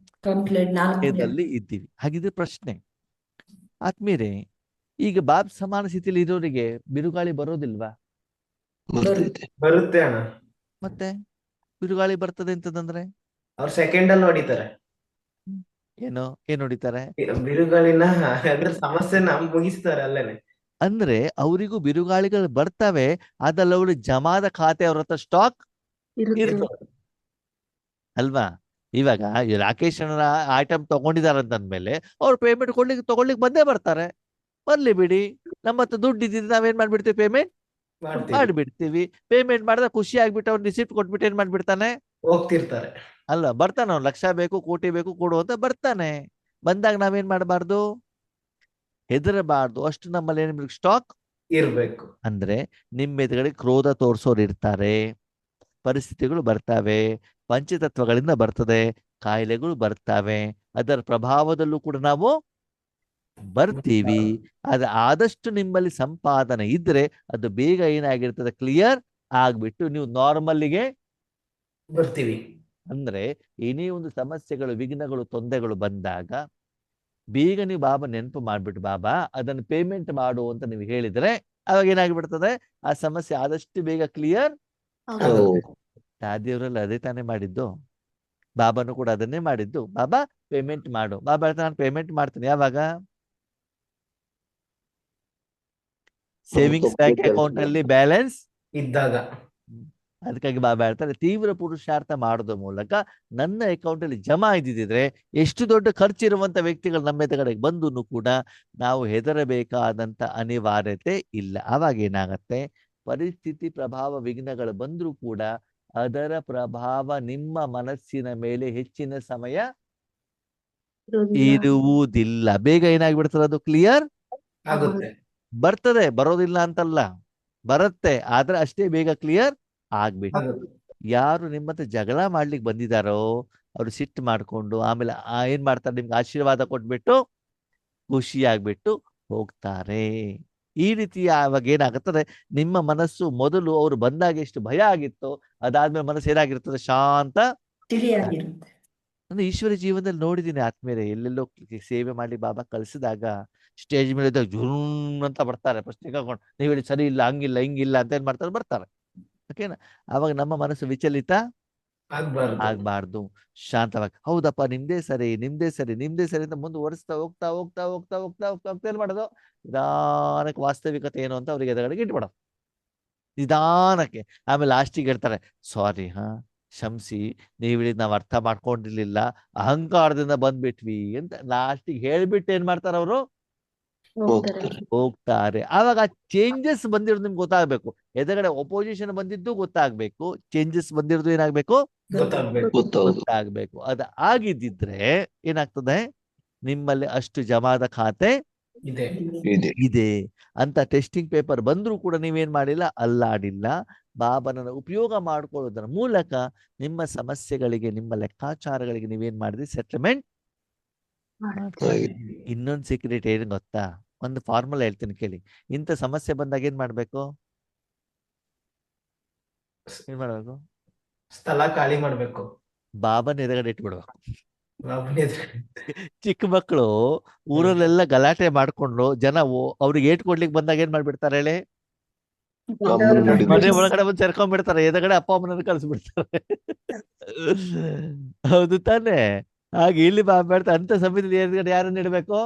ಇದ್ದೀವಿ. ಹಾಗಿದ್ರೆ ಪ್ರಶ್ನೆ ಆತ್ಮೀಯರೇ, ಈಗ ಬಾಬ್ ಸಮಾನ ಸ್ಥಿತಿಯಲ್ಲಿ ಇರೋರಿಗೆ ಬಿರುಗಾಳಿ ಬರೋದಿಲ್ವಾ? ಬರುತ್ತೆ ಅಣ್ಣ. ಮತ್ತೆ ಬಿರುಗಾಳಿ ಬರ್ತದೆ ಅಂತಂದ್ರೆ ಅವ್ರು ಸೆಕೆಂಡ್ ಅಲ್ಲಿ ಹೊಡಿತಾರೆ. ಏನ್ ಹೊಡಿತಾರೆ? ಬಿರುಗಾಳಿನ ಅದ್ರ ಸಮಸ್ಯೆನ ಮುಗಿಸ್ತಾರೆ ಅಲ್ಲೇನೆ. ಅಂದ್ರೆ ಅವರಿಗೂ ಬಿರುಗಾಳಿಗಳು ಬರ್ತವೆ, ಅದ್ರಲ್ಲಿ ಅವ್ರ ಜಮಾದ ಖಾತೆ ಅವ್ರ ಹತ್ರ ಸ್ಟಾಕ್ ಇರ್ತದೆ ಅಲ್ವಾ? ಇವಾಗ ರಾಕೇಶ್ ಐಟಮ್ ತಗೊಂಡಿದಾರಂತಂದ್ಮೇಲೆ ಅವ್ರು ಪೇಮೆಂಟ್ ತಗೊಳ್ಳಿಕ್ ಬಂದೇ ಬರ್ತಾರೆ. ಬರ್ಲಿ ಬಿಡಿ, ನಮ್ಮ ಹತ್ರ ದುಡ್ಡು ಇದ್ದಿದ್ದು ನಾವೇನ್ ಮಾಡ್ಬಿಡ್ತೀವಿ? ಪೇಮೆಂಟ್ ಮಾಡ್ಬಿಡ್ತೀವಿ. ಪೇಮೆಂಟ್ ಮಾಡಿದ್ರೆ ಖುಷಿ ಆಗ್ಬಿಟ್ಟು ಅವ್ರು ರಿಸಿಪ್ಟ್ ಕೊಟ್ಬಿಟ್ಟು ಏನ್ ಮಾಡ್ಬಿಡ್ತಾನೆ? ಹೋಗ್ತಿರ್ತಾರೆ ಅಲ್ಲ, ಬರ್ತಾನೆ. ಅವ್ನು ಲಕ್ಷ ಬೇಕು, ಕೋಟಿ ಬೇಕು, ಕೊಡು ಅಂತ ಬರ್ತಾನೆ. ಬಂದಾಗ ನಾವೇನ್ ಮಾಡಬಾರ್ದು? ಹೆದರಬಾರ್ದು. ಅಷ್ಟು ನಮ್ಮಲ್ಲಿ ಏನ್ ಸ್ಟಾಕ್ ಇರ್ಬೇಕು. ಅಂದ್ರೆ ನಿಮ್ಮ ಎದುರುಗಡೆ ಕ್ರೋಧ ತೋರ್ಸೋರು ಇರ್ತಾರೆ, ಪರಿಸ್ಥಿತಿಗಳು ಬರ್ತಾವೆ, ಪಂಚತತ್ವಗಳಿಂದ ಬರ್ತದೆ, ಕಾಯಿಲೆಗಳು ಬರ್ತವೆ, ಅದರ ಪ್ರಭಾವದಲ್ಲೂ ಕೂಡ ನಾವು ಬರ್ತೀವಿ. ಆದ್ರೆ ಆದಷ್ಟು ನಿಮ್ಮಲ್ಲಿ ಸಂಪಾದನೆ ಇದ್ರೆ ಅದು ಬೇಗ ಏನಾಗಿರ್ತದೆ? ಕ್ಲಿಯರ್ ಆಗ್ಬಿಟ್ಟು ನೀವು ನಾರ್ಮಲ್ಲಿಗೆ ಬರ್ತೀವಿ. ಅಂದ್ರೆ ಏನೇ ಒಂದು ಸಮಸ್ಯೆಗಳು, ವಿಘ್ನಗಳು, ತೊಂದರೆಗಳು ಬಂದಾಗ ಬೇಗ ನೀವು ಬಾಬಾ ನೆನಪು ಮಾಡ್ಬಿಟ್ಟು ಬಾಬಾ ಅದನ್ನು ಪೇಮೆಂಟ್ ಮಾಡು ಅಂತ ನೀವು ಹೇಳಿದ್ರೆ ಅವಾಗ ಏನಾಗ್ಬಿಡ್ತದೆ? ಆ ಸಮಸ್ಯೆ ಆದಷ್ಟು ಬೇಗ ಕ್ಲಿಯರ್. ದಾದಿಯವರೆಲ್ಲ ಅದೇ ತಾನೇ ಮಾಡಿದ್ದು, ಬಾಬಾನು ಕೂಡ ಅದನ್ನೇ ಮಾಡಿದ್ದು. ಬಾಬಾ ಪೇಮೆಂಟ್ ಮಾಡು. ಬಾಬಾ ನಾನು ಪೇಮೆಂಟ್ ಮಾಡ್ತೀನಿ. ಯಾವಾಗ? ಸೇವಿಂಗ್ಸ್ ಬ್ಯಾಂಕ್ ಅಕೌಂಟ್ ಅಲ್ಲಿ ಬ್ಯಾಲೆನ್ಸ್ ಇದ್ದಾಗ ಅದಕ್ಕಾಗಿ ಬಾಬಾ ಹೇಳ್ತಾರೆ ತೀವ್ರ ಪುರುಷಾರ್ಥ ಮಾಡೋದ್ರ ಮೂಲಕ ನನ್ನ ಅಕೌಂಟ್ ಅಲ್ಲಿ ಜಮಾ ಇದ್ದಿದ್ರೆ ಎಷ್ಟು ದೊಡ್ಡ ಖರ್ಚಿರುವಂತ ವ್ಯಕ್ತಿಗಳು ನಮ್ಮ ಎದುರುಗಡೆಗೆ ಬಂದು ಕೂಡ ನಾವು ಹೆದರಬೇಕಾದಂತ ಅನಿವಾರ್ಯತೆ ಇಲ್ಲ. ಆವಾಗ ಏನಾಗತ್ತೆ, ಪರಿಸ್ಥಿತಿ ಪ್ರಭಾವ ವಿಘ್ನಗಳು ಬಂದ್ರೂ ಕೂಡ ಅದರ ಪ್ರಭಾವ ನಿಮ್ಮ ಮನಸ್ಸಿನ ಮೇಲೆ ಹೆಚ್ಚಿನ ಸಮಯ ಇರುವುದಿಲ್ಲ. ಬೇಗ ಏನಾಗ್ಬಿಡ್ತದೆ, ಅದು ಕ್ಲಿಯರ್ ಆಗುತ್ತೆ. ಬರ್ತದೆ, ಬರೋದಿಲ್ಲ ಅಂತಲ್ಲ, ಬರುತ್ತೆ, ಆದ್ರೆ ಅಷ್ಟೇ ಬೇಗ ಕ್ಲಿಯರ್ ಆಗ್ಬಿಟ್ಟು ಆಗುತ್ತೆ. ಯಾರು ನಿಮ್ಮ ಹತ್ರ ಜಗಳ ಮಾಡ್ಲಿಕ್ಕೆ ಬಂದಿದಾರೋ ಅವ್ರು ಸಿಟ್ಟು ಮಾಡ್ಕೊಂಡು ಆಮೇಲೆ ಏನ್ ಮಾಡ್ತಾರೆ, ನಿಮ್ಗೆ ಆಶೀರ್ವಾದ ಕೊಟ್ಬಿಟ್ಟು ಖುಷಿ ಆಗ್ಬಿಟ್ಟು ಹೋಗ್ತಾರೆ. ಈ ರೀತಿ ಆವಾಗ ಏನಾಗುತ್ತದೆ, ನಿಮ್ಮ ಮನಸ್ಸು ಮೊದಲು ಅವ್ರು ಬಂದಾಗ ಎಷ್ಟು ಭಯ ಆಗಿತ್ತೋ ಅದಾದ್ಮೇಲೆ ಮನಸ್ಸು ಏನಾಗಿರ್ತದೆ, ಶಾಂತ. ತಿಳಿಯಾಗಿರುತ್ತೆ. ನಾನು ಈಶ್ವರ ಜೀವನದಲ್ಲಿ ನೋಡಿದ್ದೀನಿ ಆತ್ಮೀಯರೇ, ಎಲ್ಲೆಲ್ಲೋ ಸೇವೆ ಮಾಡಿ ಬಾಬಾ ಕಳಿಸಿದಾಗ ಸ್ಟೇಜ್ ಮೇಲೆ ಇದ್ದಾಗ ಜುರುನ್ ಅಂತ ಬರ್ತಾರೆ, ಪ್ರಶ್ನೆ ಕೇಳ್ಕೊಂಡು ನೀವು ಹೇಳಿ ಸರಿ ಇಲ್ಲ, ಹಂಗಿಲ್ಲ ಹಿಂಗಿಲ್ಲ ಅಂತ ಏನ್ ಮಾಡ್ತಾರೆ, ಬರ್ತಾರೆ. ಓಕೆನಾ? ಅವಾಗ ನಮ್ಮ ಮನಸ್ಸು ವಿಚಲಿತ ಆಗ್ಬಾರ್ದು. ಆಗ್ಬಾರ್ದು, ಶಾಂತವಾಗಿ ಹೌದಪ್ಪ ನಿಮ್ದೇ ಸರಿ ನಿಮ್ದೇ ಸರಿ ನಿಮ್ದೇ ಸರಿ ಅಂತ ಮುಂದುವರಿಸ್ತಾ ಹೋಗ್ತಾ ಹೋಗ್ತಾ ಹೋಗ್ತಾ ಹೋಗ್ತಾ ಹೋಗ್ತಾ ಹೋಗ್ತಾ ಏನ್ ಮಾಡೋದು, ನಿಧಾನಕ್ಕೆ ವಾಸ್ತವಿಕತೆ ಏನು ಅಂತ ಅವ್ರಿಗೆ ಎದುರುಗಡೆಗೆ ಇಟ್ಬಿಡೋದು ನಿಧಾನಕ್ಕೆ. ಆಮೇಲೆ ಲಾಸ್ಟಿಗೆ ಹೇಳ್ತಾರೆ ಸಾರಿ, ಕ್ಷಮಿಸಿ, ನೀವು ಹೇಳಿದ್ ನಾವು ಅರ್ಥ ಮಾಡ್ಕೊಂಡಿರ್ಲಿಲ್ಲ, ಅಹಂಕಾರದಿಂದ ಬಂದ್ಬಿಟ್ವಿ ಅಂತ ಲಾಸ್ಟಿಗೆ ಹೇಳ್ಬಿಟ್ಟು ಏನ್ ಮಾಡ್ತಾರೆ ಅವರು, ಹೋಗ್ತಾರೆ. ಆವಾಗ ಚೇಂಜಸ್ ಬಂದಿರೋದು ನಿಮ್ಗೆ ಗೊತ್ತಾಗ್ಬೇಕು. ಎದುರುಗಡೆ ಒಪೋಸಿಷನ್ ಬಂದಿದ್ದು ಗೊತ್ತಾಗ್ಬೇಕು, ಚೇಂಜಸ್ ಬಂದಿರೋದು ಏನಾಗ್ಬೇಕು, ಗೊತ್ತಾಗ್ಬೇಕು. ಅದು ಆಗಿದ್ದಿದ್ರೆ ಏನಾಗ್ತದೆ, ನಿಮ್ಮಲ್ಲಿ ಅಷ್ಟು ಜಮಾದ ಖಾತೆ ಇದೆ ಅಂತ ಟೆಸ್ಟಿಂಗ್ ಪೇಪರ್ ಬಂದ್ರೂ ಕೂಡ ನೀವೇನ್ ಮಾಡಿಲ್ಲ, ಅಲ್ಲಾಡಿಲ್ಲ. ಬಾಬನನ್ನ ಉಪಯೋಗ ಮಾಡ್ಕೊಳ್ಳೋದ್ರ ಮೂಲಕ ನಿಮ್ಮ ಸಮಸ್ಯೆಗಳಿಗೆ, ನಿಮ್ಮ ಲೆಕ್ಕಾಚಾರಗಳಿಗೆ ನೀವೇನ್ ಮಾಡಿದ್ರಿ, ಸೆಟಲ್ಮೆಂಟ್. ಇನ್ನೊಂದು ಸೀಕ್ರೆಟ್ ಏನ್ ಗೊತ್ತಾ, ಒಂದು ಫಾರ್ಮುಲಾ ಹೇಳ್ತೀನಿ ಕೇಳಿ. ಇಂಥ ಸಮಸ್ಯೆ ಬಂದಾಗ ಏನ್ ಮಾಡ್ಬೇಕು, ಏನ್ ಮಾಡ್ಬೇಕು, ಸ್ಥಳ ಖಾಲಿ ಮಾಡ್ಬೇಕು, ಬಾಬನ ಎದುರುಗಡೆ ಇಟ್ಬಿಡ್ಬೇಕು. ಬಾಬನ ಎದುರು. ಚಿಕ್ಕ ಮಕ್ಕಳು ಊರಲ್ಲೆಲ್ಲ ಗಲಾಟೆ ಮಾಡ್ಕೊಂಡು ಜನ ಅವ್ರಿಗೆ ಏಟ್ ಕೊಡ್ಲಿಕ್ಕೆ ಬಂದಾಗ ಏನ್ ಮಾಡ್ಬಿಡ್ತಾರೆ ಹೇಳಿ, ಮನೆ ಒಳಗಡೆ ಬಂದು ಸೇರ್ಕೊಂಡ್ಬಿಡ್ತಾರೆ, ಎದುರುಗಡೆ ಅಪ್ಪ ಅಮ್ಮನನ್ನು ಕಳಿಸ್ಬಿಡ್ತಾರೆ. ಹೌದು ತಾನೆ? ಹಾಗೆ ಇಲ್ಲಿ ಬಾಬಾ ಹೇಳ್ತಾರೆ ಅಂತ ಸಮಯದಲ್ಲಿ ಎದುರುಗಡೆ ಯಾರನ್ನ ಇಡ್ಬೇಕು,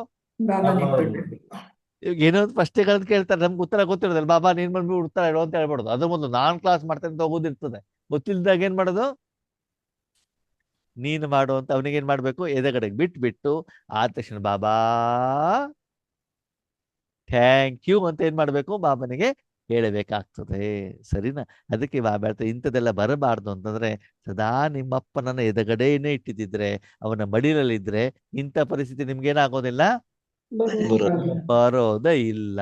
ಇವಾಗ ಏನೋ ಒಂದು ಪ್ರಶ್ನೆಗಳನ್ನ ಕೇಳ್ತಾರೆ, ನಮ್ಗೆ ಉತ್ತರ ಗೊತ್ತಿರೋದಿಲ್ಲ, ಬಾಬಾ ನೀನ್ ಬಂದ್ಬಿಟ್ಟು ಉತ್ತರ ಇಡು ಅಂತ ಹೇಳ್ಬಾರ್ದು. ಅದ್ರ ಮೊದಲು ನಾನ್ ಕ್ಲಾಸ್ ಮಾಡ್ತೇನೆ ಅಂತ ಹೋಗೋದಿರ್ತದೆ, ಗೊತ್ತಿಲ್ದಾಗ ಏನ್ ಮಾಡೋದು, ನೀನು ಮಾಡು ಅಂತ ಅವನಿಗೆ ಏನ್ ಮಾಡ್ಬೇಕು, ಎದುರುಗಡೆಗೆ ಬಿಟ್ಬಿಟ್ಟು ಆದ ತಕ್ಷಣ ಬಾಬಾ ಥ್ಯಾಂಕ್ ಯು ಅಂತ ಏನ್ ಮಾಡ್ಬೇಕು, ಬಾಬನಿಗೆ ಹೇಳಬೇಕಾಗ್ತದೆ. ಸರಿನಾ? ಅದಕ್ಕೆ ಬಾಬಾ ಹೇಳ್ತಾರೆ ಇಂಥದ್ದೆಲ್ಲ ಬರಬಾರ್ದು ಅಂತಂದ್ರೆ, ಸದಾ ನಿಮ್ಮಪ್ಪನನ್ನ ಎದುರುಗಡೆನೇ ಇಟ್ಟಿದ್ರೆ, ಅವನ ಮಡಿಲಲ್ಲಿದ್ರೆ ಇಂಥ ಪರಿಸ್ಥಿತಿ ನಿಮ್ಗೇನಾಗೋದಿಲ್ಲ, ಬರೋದೇ ಇಲ್ಲ.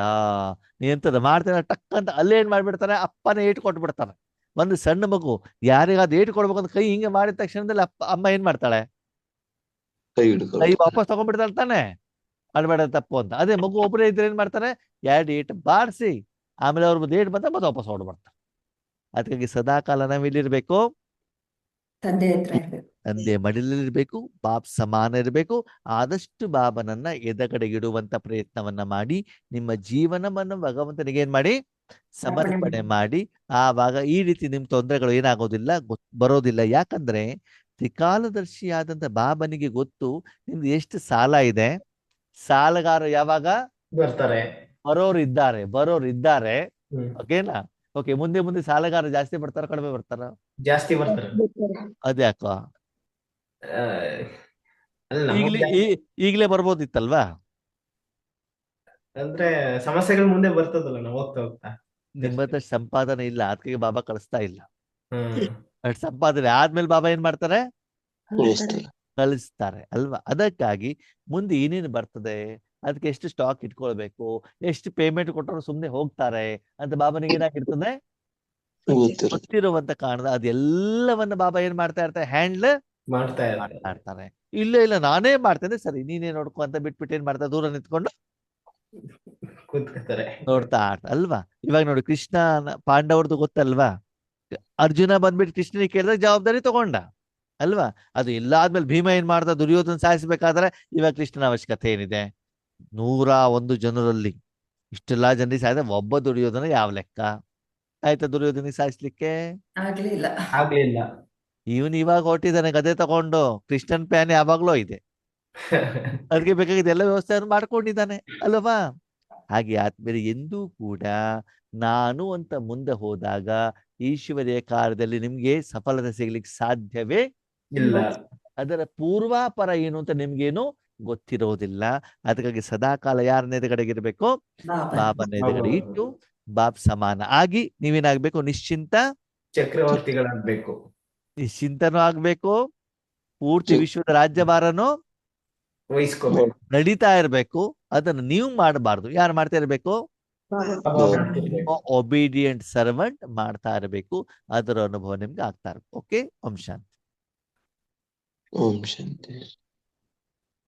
ನೀ ಎಂತದ ಮಾಡ್ತಾನೆ ಟಕ್ ಅಂತ ಅಲ್ಲೇ ಏನ್ ಮಾಡ್ಬಿಡ್ತಾರೆ, ಅಪ್ಪನೇ ಏಟು ಕೊಟ್ಟು ಬಿಡ್ತಾನೆ. ಒಂದು ಸಣ್ಣ ಮಗು ಯಾರಿಗಾದ್ರು ಏಟು ಕೊಡ್ಬೇಕಂತ ಕೈ ಹಿಂಗೆ ಮಾಡಿದ ತಕ್ಷಣದಲ್ಲಿ ಅಮ್ಮ ಏನ್ ಮಾಡ್ತಾಳೆ, ಕೈ ವಾಪಸ್ ತಗೊಂಡ್ಬಿಡ್ತಾಳೆ ತಾನೆ, ಅಡ್ಬೇಡ ತಪ್ಪು ಅಂತ. ಅದೇ ಮಗು ಒಬ್ಬರೇ ಇದ್ರೆ ಏನ್ ಮಾಡ್ತಾರೆ, 2 ಏಟು ಬಾರಿಸಿ ಆಮೇಲೆ ಅವ್ರ ಮುಂದೆ ಏಟು ಬಂತ ಮತ್ತೆ ವಾಪಸ್ ಹೊಡ್ಬಿಡ್ತಾರೆ. ಅದಕ್ಕಾಗಿ ಸದಾಕಾಲ ನಾವಿಲ್ಲಿರ್ಬೇಕು, ತಂದೆ ಹತ್ರ ಇರ್ಬೇಕು, ತಂದೆ ಮಡಿಲಲ್ಲಿರ್ಬೇಕು, ಬಾಬ್ ಸಮಾನ ಇರಬೇಕು. ಆದಷ್ಟು ಬಾಬನನ್ನ ಎದಗಡೆಗಿಡುವಂತ ಪ್ರಯತ್ನವನ್ನ ಮಾಡಿ ನಿಮ್ಮ ಜೀವನವನ್ನು ಭಗವಂತನಿಗೆ ಏನ್ ಮಾಡಿ, ಸಮರ್ಪಣೆ ಮಾಡಿ. ಆವಾಗ ಈ ರೀತಿ ನಿಮ್ ತೊಂದರೆಗಳು ಏನಾಗೋದಿಲ್ಲ, ಬರೋದಿಲ್ಲ. ಯಾಕಂದ್ರೆ ತ್ರಿಕಾಲದರ್ಶಿಯಾದಂತ ಬಾಬನಿಗೆ ಗೊತ್ತು ನಿಮ್ದು ಎಷ್ಟು ಸಾಲ ಇದೆ. ಸಾಲಗಾರ ಯಾವಾಗ ಬರ್ತಾರೆ, ಬರೋರು ಇದ್ದಾರೆ. ಓಕೆನಾ? ಓಕೆ, ಮುಂದೆ ಮುಂದೆ ಸಾಲಗಾರ ಜಾಸ್ತಿ ಬರ್ತಾರ, ಕಡಿಮೆ ಬರ್ತಾರ, ಜಾಸ್ತಿ ಬರ್ತಾರೆ. ಅದ್ಯಾಕ ಅಲ್ಲ ಈಗಲೇ ಬರ್ಬೋದಿತ್ತಲ್ವಾ? ಅಂದ್ರೆ ಸಮಸ್ಯೆಗಳು ಮುಂದೆ ಬರ್ತದಲ್ಲ ನಾವು ಹೋಗ್ತಾ ಹೋಗ್ತಾ. ನಿಮ್ಮ ಹತ್ರ ಸಂಪಾದನೆ ಇಲ್ಲ, ಅದಕ್ಕೆ ಬಾಬಾ ಕಳಿಸ್ತಾ ಇಲ್ಲ. ಅಷ್ಟ್ ಸಂಪಾದನೆ ಆದ್ಮೇಲೆ ಬಾಬಾ ಏನ್ ಮಾಡ್ತಾರೆ, ಕಳಿಸ್ತಾರೆ ಅಲ್ವಾ? ಅದಕ್ಕಾಗಿ ಮುಂದೆ ಏನೇನು ಬರ್ತದೆ, ಅದಕ್ಕೆ ಎಷ್ಟು ಸ್ಟಾಕ್ ಇಟ್ಕೊಳ್ಬೇಕು, ಎಷ್ಟು ಪೇಮೆಂಟ್ ಕೊಟ್ಟರು ಸುಮ್ನೆ ಹೋಗ್ತಾರೆ ಅಂತ ಬಾಬನಿಗೆ ಏನಾಗಿರ್ತದೆ, ಗೊತ್ತಿರುವಂತ ಕಾರಣ ಅದೆಲ್ಲವನ್ನ ಬಾಬಾ ಏನ್ ಮಾಡ್ತಾ ಇರ್ತಾರೆ, ಹ್ಯಾಂಡ್ಲ್ ಮಾಡ್ತಾ ಇರ್ತಾರೆ. ಇಲ್ಲ ನಾನೇ ಮಾಡ್ತೇನೆ, ಸರಿ ನೀನೇ ನೋಡ್ಕೊ ಅಂತ ಬಿಟ್ಬಿಟ್ಟು ಏನ್ ಮಾಡ್ತಾರೆ, ದೂರ ನಿಂತ್ಕೊಂಡು ಕೂತ್ಕೊತಾರೆ, ನೋಡ್ತಾ ಅಲ್ವಾ? ಇವಾಗ ನೋಡಿ, ಕೃಷ್ಣ ಪಾಂಡವರದು ಗೊತ್ತಲ್ವಾ? ಅರ್ಜುನ ಬಂದ್ಬಿಟ್ಟು ಕೃಷ್ಣನಿಗೆ ಕೇಳಿದಾಗ ಜವಾಬ್ದಾರಿ ತಗೊಂಡ ಅಲ್ವಾ? ಅದು ಇಲ್ಲ ಆದ್ಮೇಲೆ ಭೀಮ ಏನ್ ಮಾಡ್ದ, ದುರ್ಯೋಧನ ಸಾಯಿಸ್ಬೇಕಾದ್ರೆ ಇವಾಗ ಕೃಷ್ಣನ ಅವಶ್ಯಕತೆ ಏನಿದೆ? 101 ಜನರಲ್ಲಿ ಇಷ್ಟೆಲ್ಲಾ ಜನರಿಗೆ ಸಾಯ್ದ ಒಬ್ಬ ದುರ್ಯೋಧನ ಯಾವ ಲೆಕ್ಕ ಆಯ್ತಾ? ದುರ್ಯೋಧನಿಗೆ ಸಾಯಿಸ್ಲಿಕ್ಕೆ ಆಗ್ಲಿಲ್ಲ. ಇವನು ಇವಾಗ ಹೊಟ್ಟಿದ್ದಾನೆ ಗದೆ ತಗೊಂಡು, ಕೃಷ್ಣನ್ ಪ್ಯಾನ್ ಯಾವಾಗ್ಲೂ ಇದೆ, ಅದಕ್ಕೆ ಬೇಕಾಗಿದ್ದ ಎಲ್ಲ ವ್ಯವಸ್ಥೆಯನ್ನು ಮಾಡ್ಕೊಂಡಿದ್ದಾನೆ ಅಲ್ವಾ? ಹಾಗೆ ಆದ್ಮೇಲೆ ಎಂದೂ ಕೂಡ ನಾನು ಅಂತ ಮುಂದೆ ಹೋದಾಗ ಈಶ್ವರೀಯ ಕಾರ್ಯದಲ್ಲಿ ನಿಮ್ಗೆ ಸಫಲತೆ ಸಿಗ್ಲಿಕ್ಕೆ ಸಾಧ್ಯವೇ ಇಲ್ಲ. ಅದರ ಪೂರ್ವಾಪರ ಏನು ಅಂತ ನಿಮ್ಗೇನು ಗೊತ್ತಿರೋದಿಲ್ಲ. ಅದಕ್ಕಾಗಿ ಸದಾಕಾಲ ಯಾರನ್ನ ಎದುರುಗಡೆಗಿರ್ಬೇಕು? ಬಾಬನ ಎದುರುಗಡೆ ಇಟ್ಟು ಬಾಬ್ ಸಮಾನ ಆಗಿ ನೀವೇನಾಗ್ಬೇಕು? ನಿಶ್ಚಿಂತ ಚಕ್ರವರ್ತಿಗಳಾಗ್ಬೇಕು. ನಿಶ್ಚಿಂತನೂ ಆಗ್ಬೇಕು, ಪೂರ್ತಿ ವಿಶ್ವದ ರಾಜ್ಯಭಾರನು ವಹಿಸ್ಕೋಬೇಕು. ನಡೀತಾ ಇರ್ಬೇಕು. ಅದನ್ನು ನೀವು ಮಾಡಬಾರ್ದು. ಯಾರು ಮಾಡ್ತಾ ಇರ್ಬೇಕು? ಒಬಿಡಿಯಂಟ್ ಸರ್ವೆಂಟ್ ಮಾಡ್ತಾ ಇರಬೇಕು. ಅದರ ಅನುಭವ ನಿಮ್ಗೆ ಆಗ್ತಾ ಇರ್ಬೇಕು. ಓಕೆ, ಓಂ ಶಾಂತಿ. ಓಂ ಶಾಂತಿ.